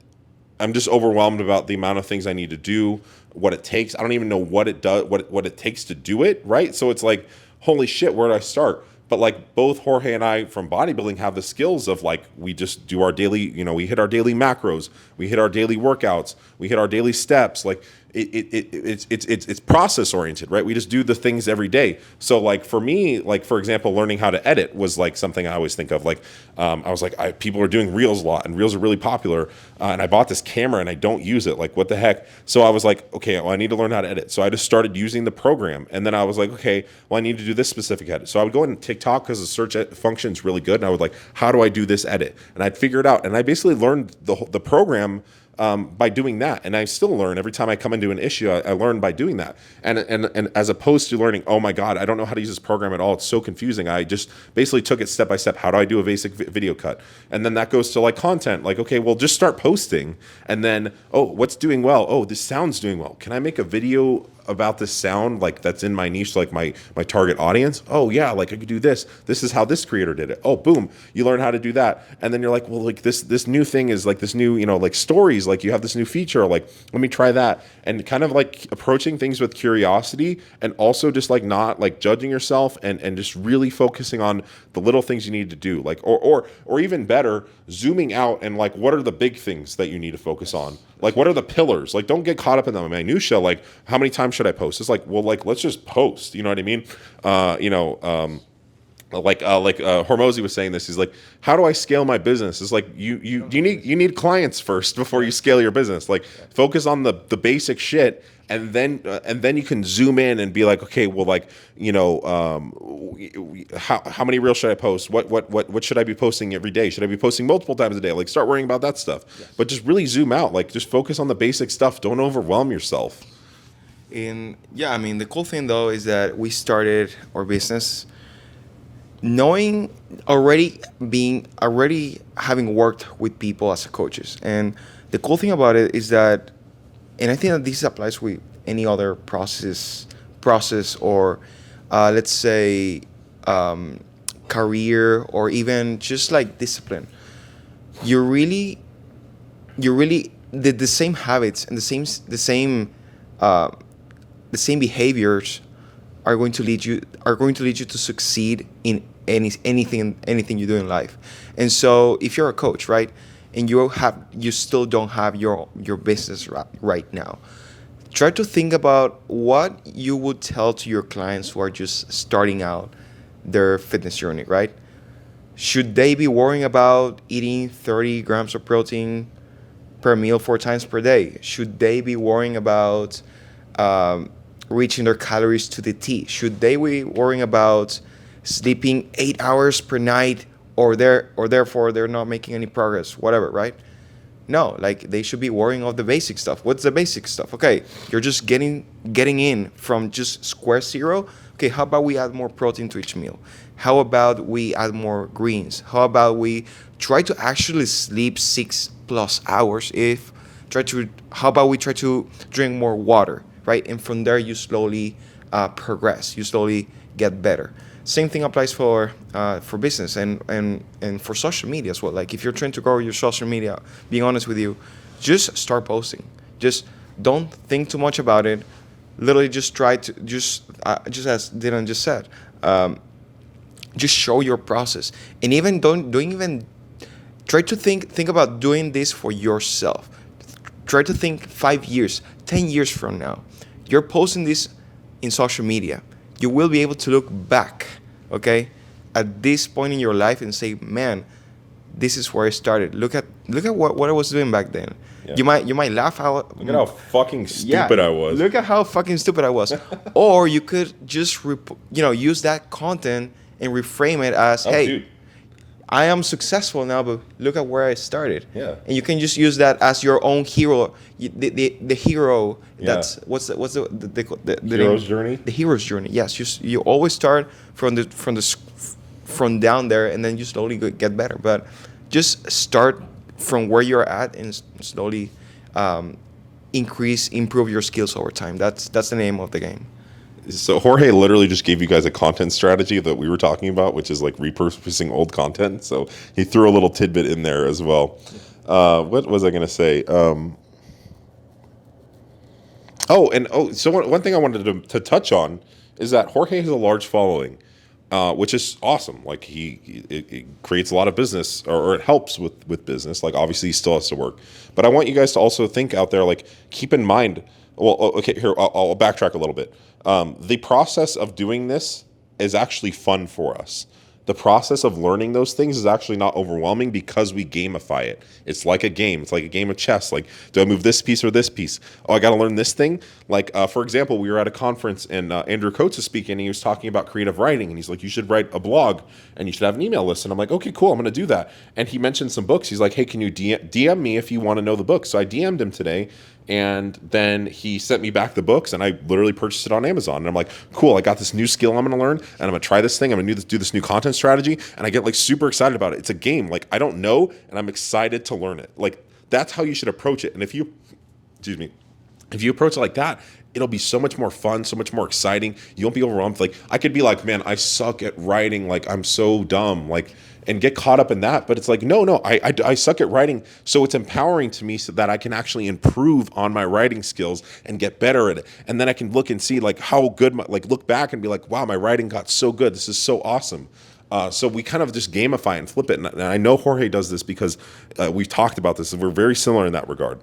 I'm just overwhelmed about the amount of things I need to do, what it takes. I don't even know what it does, what it takes to do it. Right. So it's like, holy shit, where do I start? But like both Jorge and I from bodybuilding have the skills of like, we just do our daily, we hit our daily macros, we hit our daily workouts, we hit our daily steps. Like it's process oriented, right? We just do the things every day. So like for me, like for example, learning how to edit was like something I always think of. Like I was like, people are doing reels a lot and reels are really popular. And I bought this camera and I don't use it. Like what the heck? So I was like, okay, well, I need to learn how to edit. So I just started using the program. And then I was like, okay, well, I need to do this specific edit. So I would go into TikTok because the search function is really good. And I would like, how do I do this edit? And I'd figure it out. And I basically learned the program by doing that. And I still learn every time I come into an issue. I learn by doing that. And as opposed to learning, oh my God, I don't know how to use this program at all. It's so confusing. I just basically took it step by step. How do I do a basic video cut? And then that goes to like content. Like, okay, well, just start posting. And then, oh, what's doing well? Oh, this sound's doing well. Can I make a video about this sound like that's in my niche, like my target audience? Oh yeah, like I could do this. This is how this creator did it. Oh, boom, you learn how to do that. And then you're like, well, like this new thing is like this new, like stories, like you have this new feature, like let me try that. And kind of like approaching things with curiosity and also just like not like judging yourself and just really focusing on the little things you need to do. Like or even better, zooming out and like what are the big things that you need to focus on? Like what are the pillars? Like don't get caught up in the minutia. Like how many times should I post? It's like, well, like let's just post. You know what I mean? Hormozy was saying this. He's like, how do I scale my business? It's like you need clients first before you scale your business. Like focus on the basic shit, and then you can zoom in and be like, okay, well, like, how many reels should I post? What should I be posting every day? Should I be posting multiple times a day? Like start worrying about that stuff. Yes. But just really zoom out. Like just focus on the basic stuff. Don't overwhelm yourself. And yeah, I mean, the cool thing though is that we started our business knowing already having worked with people as coaches. And the cool thing about it is that, and I think that this applies with any other process or let's say career, or even just like discipline. You're really the same habits and the same behaviors are going to lead you to succeed in anything you do in life. And so if you're a coach, right, and you still don't have your business right now, try to think about what you would tell to your clients who are just starting out their fitness journey, right? Should they be worrying about eating 30 grams of protein per meal 4 times per day? Should they be worrying about reaching their calories to the T? Should they be worrying about sleeping 8 hours per night, or therefore they're not making any progress, whatever, right? No, like they should be worrying of the basic stuff. What's the basic stuff? Okay, you're just getting in from just square zero. Okay, how about we add more protein to each meal? How about we add more greens? How about we try to actually sleep 6+ hours? How about we try to drink more water, right? And from there you slowly progress. You slowly get better. Same thing applies for business and for social media as well. Like if you're trying to grow your social media, being honest with you, just start posting. Just don't think too much about it. Literally just try to just as Dylan just said, just show your process. And even don't even try to think about doing this for yourself. Try to think 5 years, 10 years from now. You're posting this in social media. You will be able to look back, okay, at this point in your life and say, man, this is where I started. Look at what I was doing back then. Yeah. You might laugh out. Look at how fucking stupid I was. Look at how fucking stupid I was. Or you could just use that content and reframe it as, hey, dude, I am successful now, but look at where I started. Yeah. And you can just use that as your own hero. The hero. Yeah. That's what's the hero's journey. The hero's journey. Yes. You always start from down there, and then you slowly get better. But just start from where you're at and slowly improve your skills over time. That's the name of the game. So Jorge literally just gave you guys a content strategy that we were talking about, which is like repurposing old content. So he threw a little tidbit in there as well. What was I going to say? So one thing I wanted to touch on is that Jorge has a large following, which is awesome. Like it creates a lot of business, or it helps with business. Like obviously he still has to work, but I want you guys to also think out there, like keep in mind. Well, okay, here I'll backtrack a little bit. The process of doing this is actually fun for us. The process of learning those things is actually not overwhelming because we gamify it. It's like a game. It's like a game of chess. Like, do I move this piece or this piece? Oh, I got to learn this thing. Like, for example, we were at a conference and Andrew Coates is speaking, and he was talking about creative writing. And he's like, you should write a blog and you should have an email list. And I'm like, okay, cool. I'm going to do that. And he mentioned some books. He's like, hey, can you DM me if you want to know the book? So I DM'd him today. And then he sent me back the books, and I literally purchased it on Amazon. And I'm like, cool, I got this new skill I'm going to learn, and I'm going to try this thing. I'm going to do this new content strategy, and I get like super excited about it. It's a game. Like I don't know, and I'm excited to learn it. Like that's how you should approach it. And if you approach it like that, it'll be so much more fun, so much more exciting. You won't be overwhelmed. Like I could be like, man, I suck at writing. Like I'm so dumb. Like, and get caught up in that. But it's like, no, I suck at writing. So it's empowering to me so that I can actually improve on my writing skills and get better at it. And then I can look and see like how good, look back and be like, wow, my writing got so good. This is so awesome. So we kind of just gamify and flip it. And I know Jorge does this because we've talked about this and we're very similar in that regard.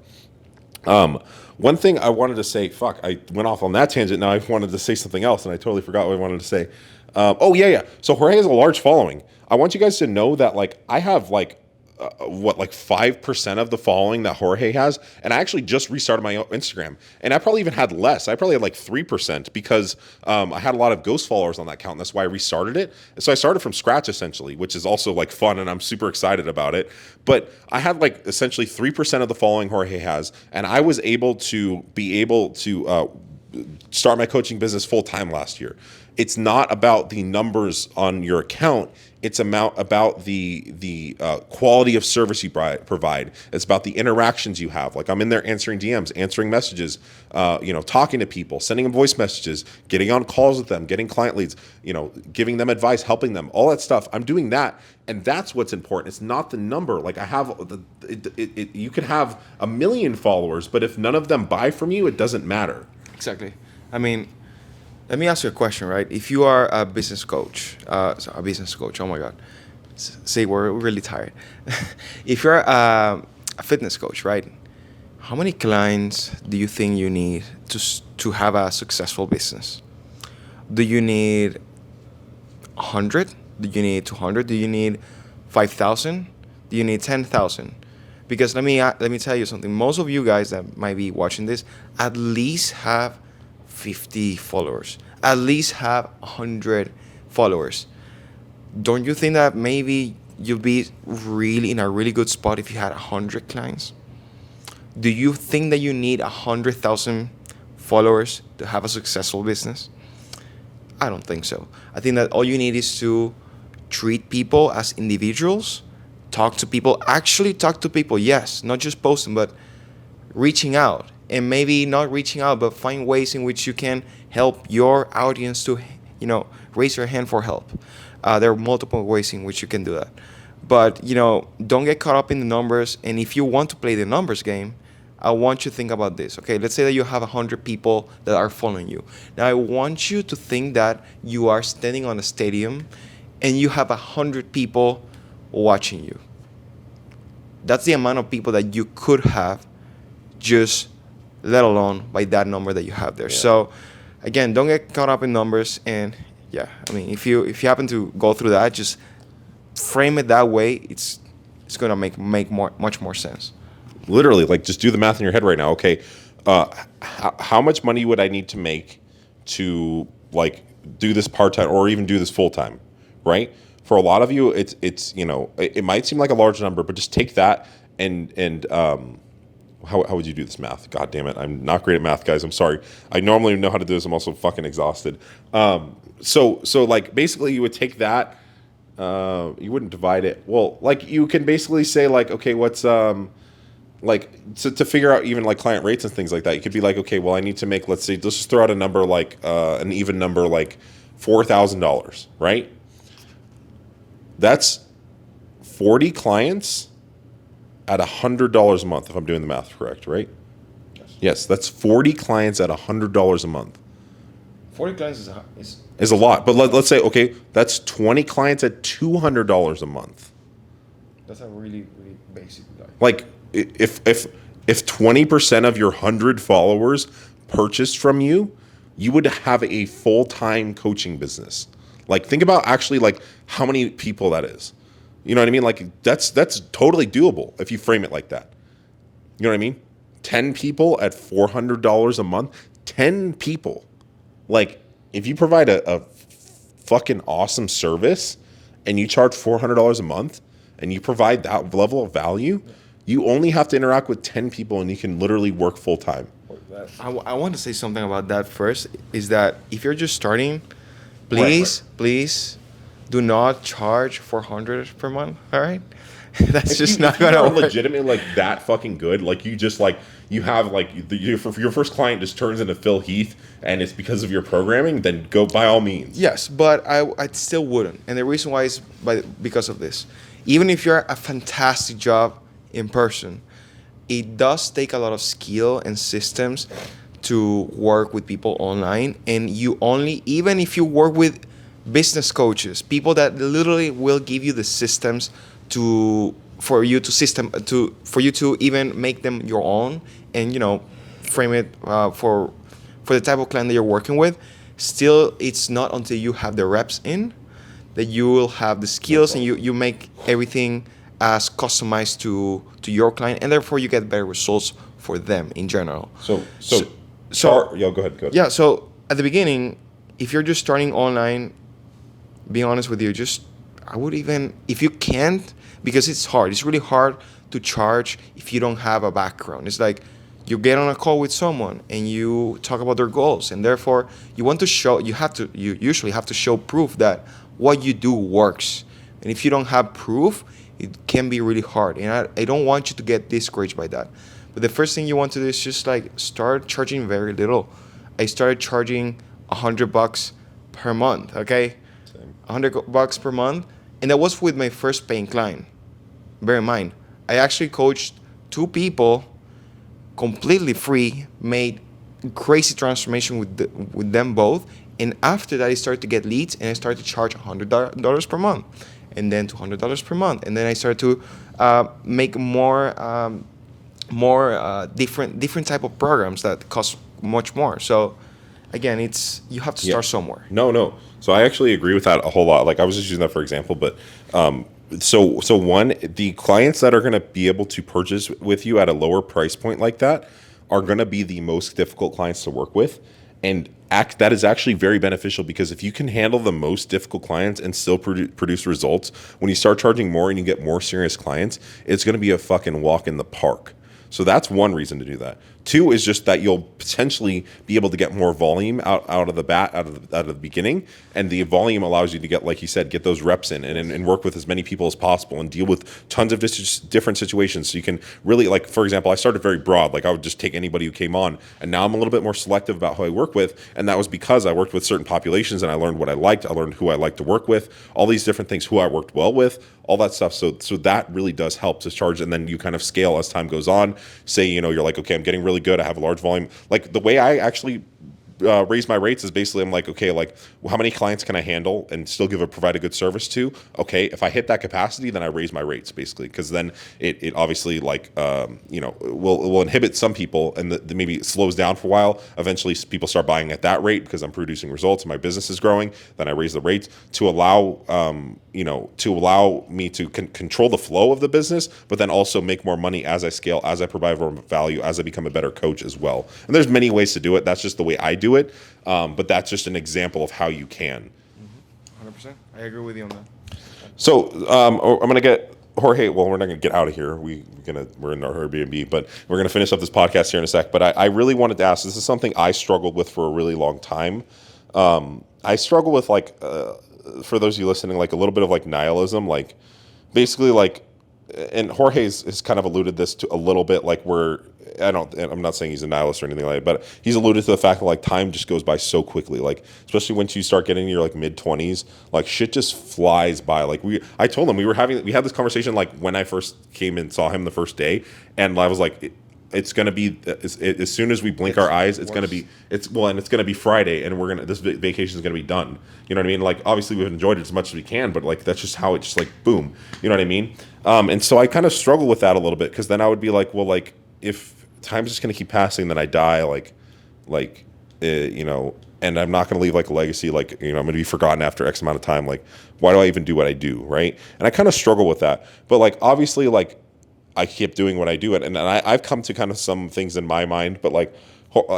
One thing I wanted to say, I went off on that tangent. Now I wanted to say something else and I totally forgot what I wanted to say. Oh yeah. So Jorge has a large following. I want you guys to know that like I have like 5% of the following that Jorge has, and I actually just restarted my Instagram, and I probably even had less. I probably had like 3% because I had a lot of ghost followers on that account, and that's why I restarted it. And so I started from scratch essentially, which is also like fun, and I'm super excited about it. But I had like essentially 3% of the following Jorge has, and I was able to start my coaching business full time last year. It's not about the numbers on your account. It's about the quality of service you provide. It's about the interactions you have. Like I'm in there answering DMs, answering messages, talking to people, sending them voice messages, getting on calls with them, getting client leads, giving them advice, helping them, all that stuff. I'm doing that, and that's what's important. It's not the number. Like I have, you could have 1 million followers, but if none of them buy from you, it doesn't matter. Exactly. I mean, let me ask you a question, right? If you are a business coach, oh my God, say we're really tired. If you're a fitness coach, right? How many clients do you think you need to have a successful business? Do you need 100? Do you need 200? Do you need 5,000? Do you need 10,000? Because let me tell you something. Most of you guys that might be watching this at least have 50 followers, at least have 100 followers. Don't you think that maybe you'll be really in a really good spot if you had 100 clients? Do you think that you need 100,000 followers to have a successful business? I don't think so. I think that all you need is to treat people as individuals, actually talk to people, yes, not just posting, but reaching out. And maybe not reaching out, but find ways in which you can help your audience to, raise your hand for help. There are multiple ways in which you can do that. But, don't get caught up in the numbers. And if you want to play the numbers game, I want you to think about this. Okay, let's say that you have 100 people that are following you. Now, I want you to think that you are standing on a stadium and you have 100 people watching you. That's the amount of people that you could have, just let alone by that number that you have there. Yeah. So again, don't get caught up in numbers. And yeah, I mean, if you happen to go through that, just frame it that way. It's going to make much more sense. Literally, like just do the math in your head right now. Okay, how much money would I need to make to like do this part-time or even do this full-time, right? For a lot of you, it's it might seem like a large number, but just take that and how would you do this math? God damn it, I'm not great at math, guys. I'm sorry. I normally know how to do this. I'm also fucking exhausted. So like basically you would take that. You wouldn't divide it. Well, like you can basically say like, okay, what's like to figure out even like client rates and things like that. You could be like, okay, well I need to make, let's just throw out a number like an even number like $4,000, right? That's 40 clients at $100 a month, if I'm doing the math correct, right? Yes, that's 40 clients at $100 a month. 40 clients is a lot, but let's say, okay, that's 20 clients at $200 a month. That's a really, really basic guy. Like, if 20% of your 100 followers purchased from you, you would have a full-time coaching business. Like, think about actually like how many people that is. You know what I mean? Like that's totally doable if you frame it like that. You know what I mean? 10 people at $400 a month. 10 people. Like if you provide a fucking awesome service and you charge $400 a month and you provide that level of value, you only have to interact with 10 people and you can literally work full time. I want to say something about that first. Is that if you're just starting, please do not charge $400 per month. All right, that's just not gonna work. Legitimately like that fucking good. Like you just like you have like your first client just turns into Phil Heath, and it's because of your programming. Then go by all means. Yes, but I still wouldn't, and the reason why is because of this. Even if you're a fantastic job in person, it does take a lot of skill and systems to work with people online, and even if you work with business coaches, people that literally will give you the systems for you to even make them your own and frame it for the type of client that you're working with. still it's not until you have the reps in that you will have the skills and you make everything as customized to your client, and therefore you get better results for them in general. So yo, go ahead. Yeah, so at the beginning, if you're just starting online, being honest with you, I would even, if you can't, because it's hard. It's really hard to charge if you don't have a background. It's like you get on a call with someone and you talk about their goals, and therefore you want to show, you usually have to show proof that what you do works. And if you don't have proof, it can be really hard. And I don't want you to get discouraged by that. But the first thing you want to do is just like start charging very little. I started charging $100 per month, okay? Same. $100 per month. And that was with my first paying client. Bear in mind, I actually coached 2 people completely free, made crazy transformation with them both. And after that, I started to get leads and I started to charge $100 per month, and then $200 per month. And then I started to make more different type of programs that cost much more. So again, you have to start somewhere. No. So I actually agree with that a whole lot. Like I was just using that for example, but so one, the clients that are going to be able to purchase with you at a lower price point like that are going to be the most difficult clients to work with. And that is actually very beneficial, because if you can handle the most difficult clients and still produce results, when you start charging more and you get more serious clients, it's going to be a fucking walk in the park. So that's one reason to do that. 2 is just that you'll potentially be able to get more volume out of the beginning, and the volume allows you to get, like you said, get those reps in and work with as many people as possible and deal with tons of different situations. So you can really, like, for example, I started very broad, like I would just take anybody who came on, and now I'm a little bit more selective about who I work with, and that was because I worked with certain populations and I learned what I liked, I learned who I liked to work with, all these different things, who I worked well with, all that stuff. So that really does help to charge, and then you kind of scale as time goes on. Say, you're like, okay, I'm getting really good, I have a large volume. Like the way I actually raise my rates is basically, I'm like, okay, like, well, how many clients can I handle and still provide a good service to? Okay, if I hit that capacity, then I raise my rates, basically, because then it obviously, like, will inhibit some people, and maybe it slows down for a while. Eventually people start buying at that rate because I'm producing results and my business is growing. Then I raise the rates to allow me to control the flow of the business, but then also make more money as I scale, as I provide more value, as I become a better coach as well. And there's many ways to do it. That's just the way I do it. But that's just an example of how you can. 100%. I agree with you on that. So I'm going to get Jorge. Well, we're not going to get out of here. We're in our Airbnb, but we're going to finish up this podcast here in a sec. But I really wanted to ask, this is something I struggled with for a really long time. I struggle with, like, for those of you listening, like a little bit of like nihilism, like basically like, and Jorge has kind of alluded this to a little bit, like I'm not saying he's a nihilist or anything like that, but he's alluded to the fact that like time just goes by so quickly, like especially once you start getting your like mid-20s, like shit just flies by. Like I told him we had this conversation like when I first came and saw him the first day, and I was like, it's going to be as soon as we blink our eyes, it's going to be it's going to be Friday, and this vacation is going to be done. You know what I mean? Like obviously we've enjoyed it as much as we can, but like that's just how it's just like boom. You know what I mean? And so I kind of struggle with that a little bit, because then I would be like, well, like if time's just going to keep passing, then I die, and I'm not going to leave like a legacy, like, I'm going to be forgotten after X amount of time. Like, why do I even do what I do, right? And I kind of struggle with that. But like obviously, like, I keep doing what I do, and I've come to kind of some things in my mind, but like,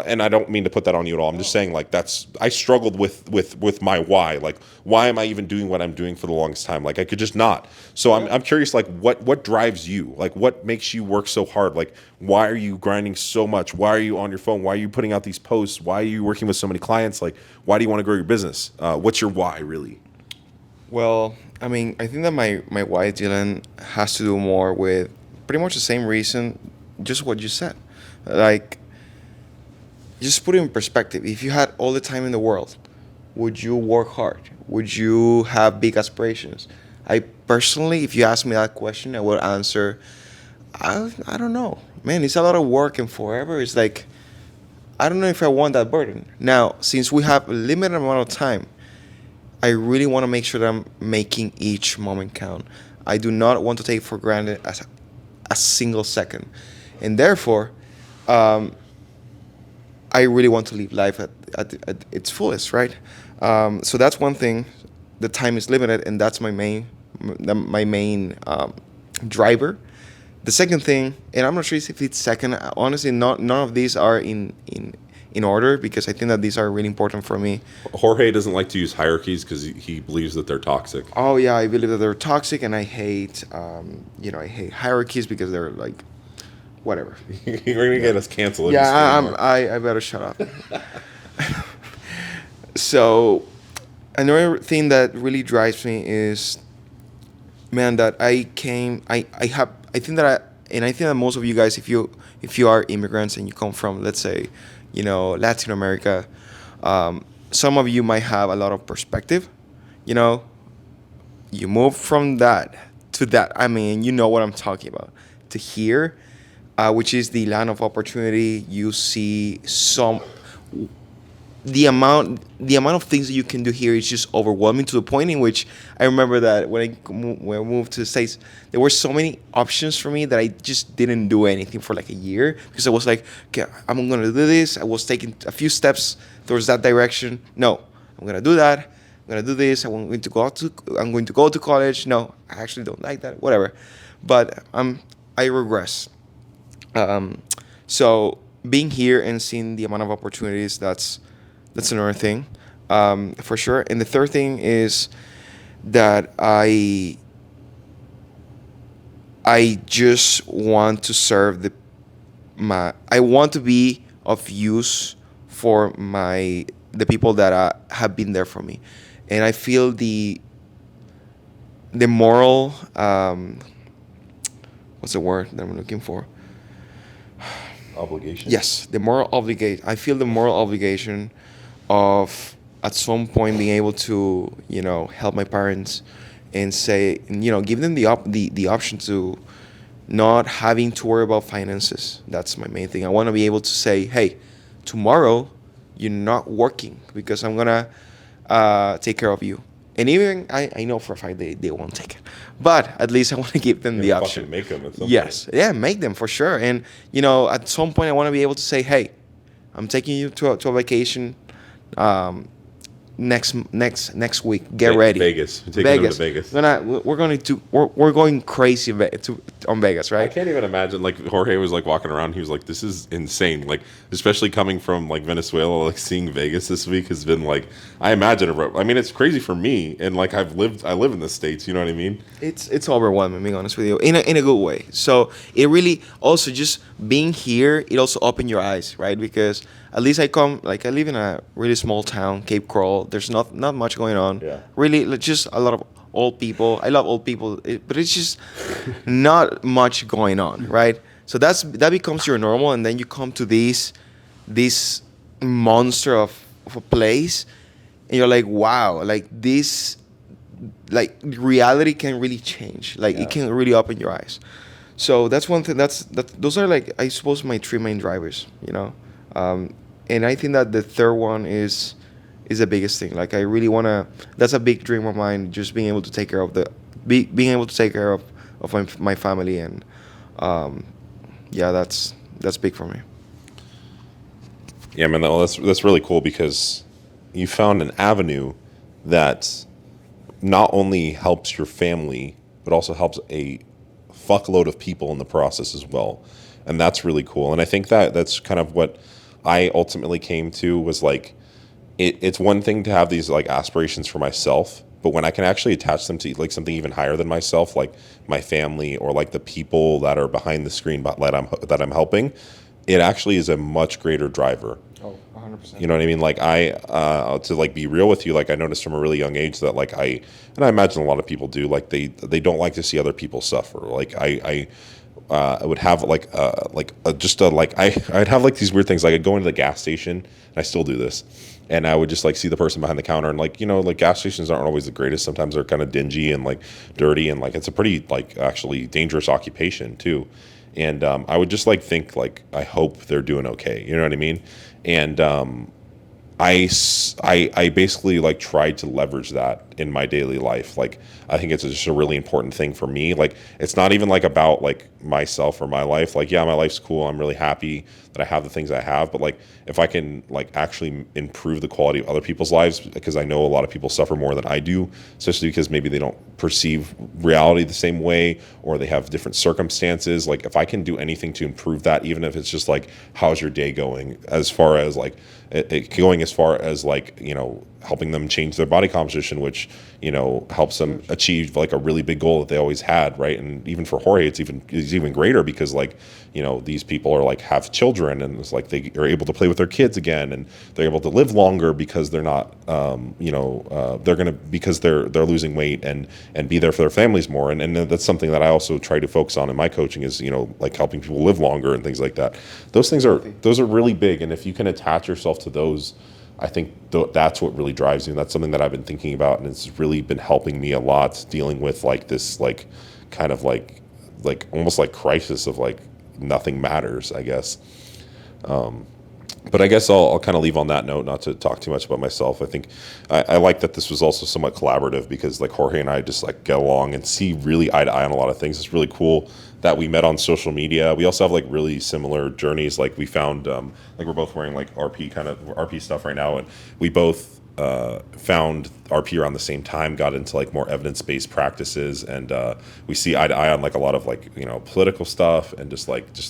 and I don't mean to put that on you at all. I'm just saying, like, I struggled with my why. Like, why am I even doing what I'm doing for the longest time? Like, I could just not. So I'm curious, like, what drives you? Like, what makes you work so hard? Like, why are you grinding so much? Why are you on your phone? Why are you putting out these posts? Why are you working with so many clients? Like, why do you want to grow your business? What's your why, really? Well, I mean, I think that my why, Dylan, has to do more with pretty much the same reason, just what you said. Like, just put it in perspective. If you had all the time in the world, would you work hard? Would you have big aspirations? I personally, if you ask me that question, I would answer, I don't know. Man, it's a lot of work, and forever. It's like, I don't know if I want that burden. Now, since we have a limited amount of time, I really want to make sure that I'm making each moment count. I do not want to take for granted a single second. And therefore, I really want to live life at its fullest, right? So that's one thing. The time is limited, and that's my main driver. The second thing, and I'm not sure if it's second. Honestly, none of these are in order, because I think that these are really important for me. Jorge doesn't like to use hierarchies because he believes that they're toxic. Oh yeah, I believe that they're toxic, and I hate I hate hierarchies because they're like, whatever. You're gonna get us canceled. Yeah, I better shut up. So another thing that really drives me is, man, that I think that most of you guys, if you are immigrants and you come from, let's say, Latin America, some of you might have a lot of perspective. You move from that to that. I mean, you know what I'm talking about. To here, which is the land of opportunity, you see the amount of things that you can do here is just overwhelming, to the point in which I remember that when I moved to the States, there were so many options for me that I just didn't do anything for like a year, because I was like, okay, I'm going to do this. I was taking a few steps towards that direction. No, I'm going to do that. I'm going to do this. I'm going to go to college. No, I actually don't like that. Whatever. But I regress. So being here and seeing the amount of opportunities, that's another thing, for sure. And the third thing is that I just want to serve I want to be of use for the people that have been there for me, and I feel the moral, what's the word that I'm looking for? Obligation. Yes, the moral obligation. I feel the moral obligation of at some point being able to help my parents and say, give them the option to not having to worry about finances. That's my main thing. I want to be able to say, hey, tomorrow you're not working because I'm gonna take care of you. And even I know for a fact they won't take it, but at least I want to give them the option. Make them at some yes, point. Yeah, make them for sure. And at some point I want to be able to say, hey, I'm taking you to a vacation. Next week, get ready. Vegas. We're taking them to Vegas. We're going crazy on Vegas, right? I can't even imagine. Like Jorge was like walking around. He was like, "This is insane." Like, especially coming from like Venezuela, like seeing Vegas this week has been like, I imagine. I mean, it's crazy for me, and like I live in the States. You know what I mean? It's overwhelming, being honest with you, in a good way. So it really also, just being here, it also opened your eyes, right? Because at least I live in a really small town, Cape Coral. There's not much going on. Yeah. Really, just a lot of old people. I love old people, but it's just not much going on, right? So that becomes your normal, and then you come to this monster of a place, and you're like, wow, like this, like reality can really change. Like it can really open your eyes. So that's one thing. Those are, like, I suppose, my three main drivers. And I think that the third one is the biggest thing. Like, I really wanna. That's a big dream of mine. Just being able to take care of being able to take care of my family, and that's big for me. Yeah, man. That's really cool, because you found an avenue that not only helps your family, but also helps a fuckload of people in the process as well. And that's really cool. And I think that's kind of what I ultimately came to, was like, it's one thing to have these like aspirations for myself, but when I can actually attach them to like something even higher than myself, like my family or like the people that are behind the screen that I'm helping, it actually is a much greater driver. Oh, 100%. You know what I mean? Like to like be real with you, like I noticed from a really young age that like I imagine a lot of people do, like they don't like to see other people suffer. Like I would have I'd have like these weird things. Like I'd go into the gas station, and I still do this, and I would just like see the person behind the counter, and like, like gas stations aren't always the greatest. Sometimes they're kind of dingy and like dirty, and like it's a pretty like actually dangerous occupation too. And I would just like think like, I hope they're doing okay. You know what I mean? And I basically like tried to leverage that in my daily life. Like, I think it's just a really important thing for me. Like, it's not even like about like myself or my life. Like, yeah, my life's cool. I'm really happy that I have the things I have. But like, if I can like actually improve the quality of other people's lives, because I know a lot of people suffer more than I do, especially because maybe they don't perceive reality the same way, or they have different circumstances. Like, if I can do anything to improve that, even if it's just like, how's your day going, as far as like going as far as like, you know, helping them change their body composition, which, you know, helps them achieve like a really big goal that they always had, right? And even for Jorge, it's even greater, because like, you know, these people are like, have children, and it's like they are able to play with their kids again, and they're able to live longer because they're not, because they're losing weight, and be there for their families more. And that's something that I also try to focus on in my coaching, is, you know, like helping people live longer and things like that. Those are really big. And if you can attach yourself to those, I think that's what really drives you. And that's something that I've been thinking about, and it's really been helping me a lot, dealing with like this, like kind of like almost like crisis of like nothing matters, I guess. But I guess I'll kind of leave on that note, not to talk too much about myself. I think I like that this was also somewhat collaborative, because like Jorge and I just like get along and see really eye to eye on a lot of things. It's really cool that we met on social media. We also have like really similar journeys. Like, we found like we're both wearing like RP stuff right now, and we both found RP around the same time, got into like more evidence-based practices, and we see eye to eye on like a lot of like, you know, political stuff, and just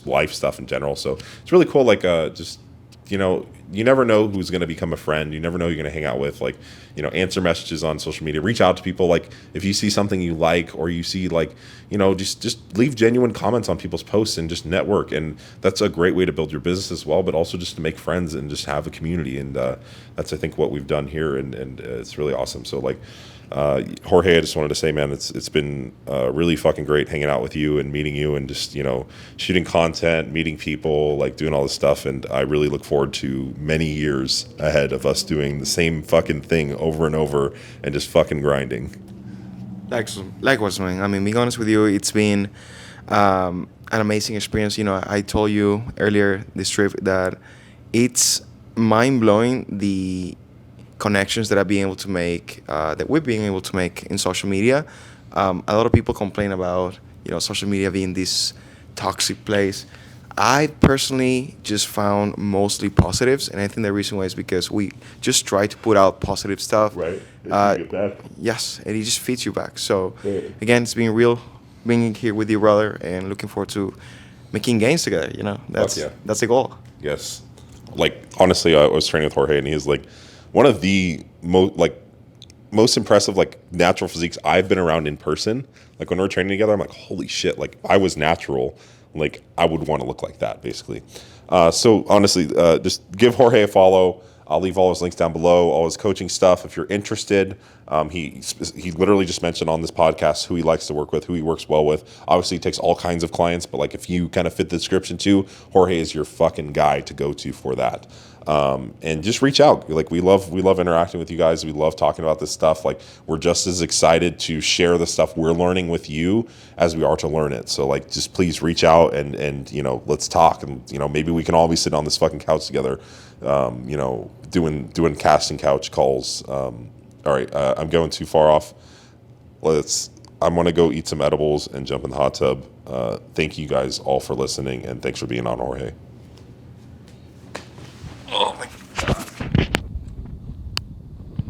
life stuff in general. So it's really cool. Like just, you know, you never know who's going to become a friend. You never know who you're going to hang out with. Like, you know, answer messages on social media, reach out to people. Like, if you see something you like, or you see like, you know, just leave genuine comments on people's posts and just network. And that's a great way to build your business as well, but also just to make friends and just have a community. And that's, I think, what we've done here. And it's really awesome. So like, Jorge, I just wanted to say, man, it's been really fucking great hanging out with you and meeting you, and just, you know, shooting content, meeting people, like doing all this stuff. And I really look forward to many years ahead of us doing the same fucking thing over and over, and just fucking grinding. Likewise, man. I mean, being honest with you, it's been an amazing experience. You know, I told you earlier this trip that it's mind-blowing, the connections that I've been able to make, that we've been able to make in social media. A lot of people complain about, you know, social media being this toxic place. I personally just found mostly positives, and I think the reason why is because we just try to put out positive stuff. Right. Yes, and it just feeds you back. So again, it's been real being here with you, brother, and looking forward to making gains together. You know, that's the goal. Yes. Like, honestly, I was training with Jorge, and he's like one of the most impressive like natural physiques I've been around in person. Like, when we're training together, I'm like, holy shit, like, I was natural. Like, I would want to look like that, basically. So honestly, just give Jorge a follow. I'll leave all his links down below, all his coaching stuff. If you're interested, he literally just mentioned on this podcast who he likes to work with, who he works well with. Obviously, he takes all kinds of clients, but like, if you kind of fit the description too, Jorge is your fucking guy to go to for that. And just reach out. Like, we love interacting with you guys. We love talking about this stuff. Like, we're just as excited to share the stuff we're learning with you as we are to learn it. So like, just please reach out, and you know, let's talk. And, you know, maybe we can all be sitting on this fucking couch together, you know, doing casting couch calls. All right, I'm going too far off. I'm gonna go eat some edibles and jump in the hot tub. Thank you guys all for listening, and thanks for being on, Jorge.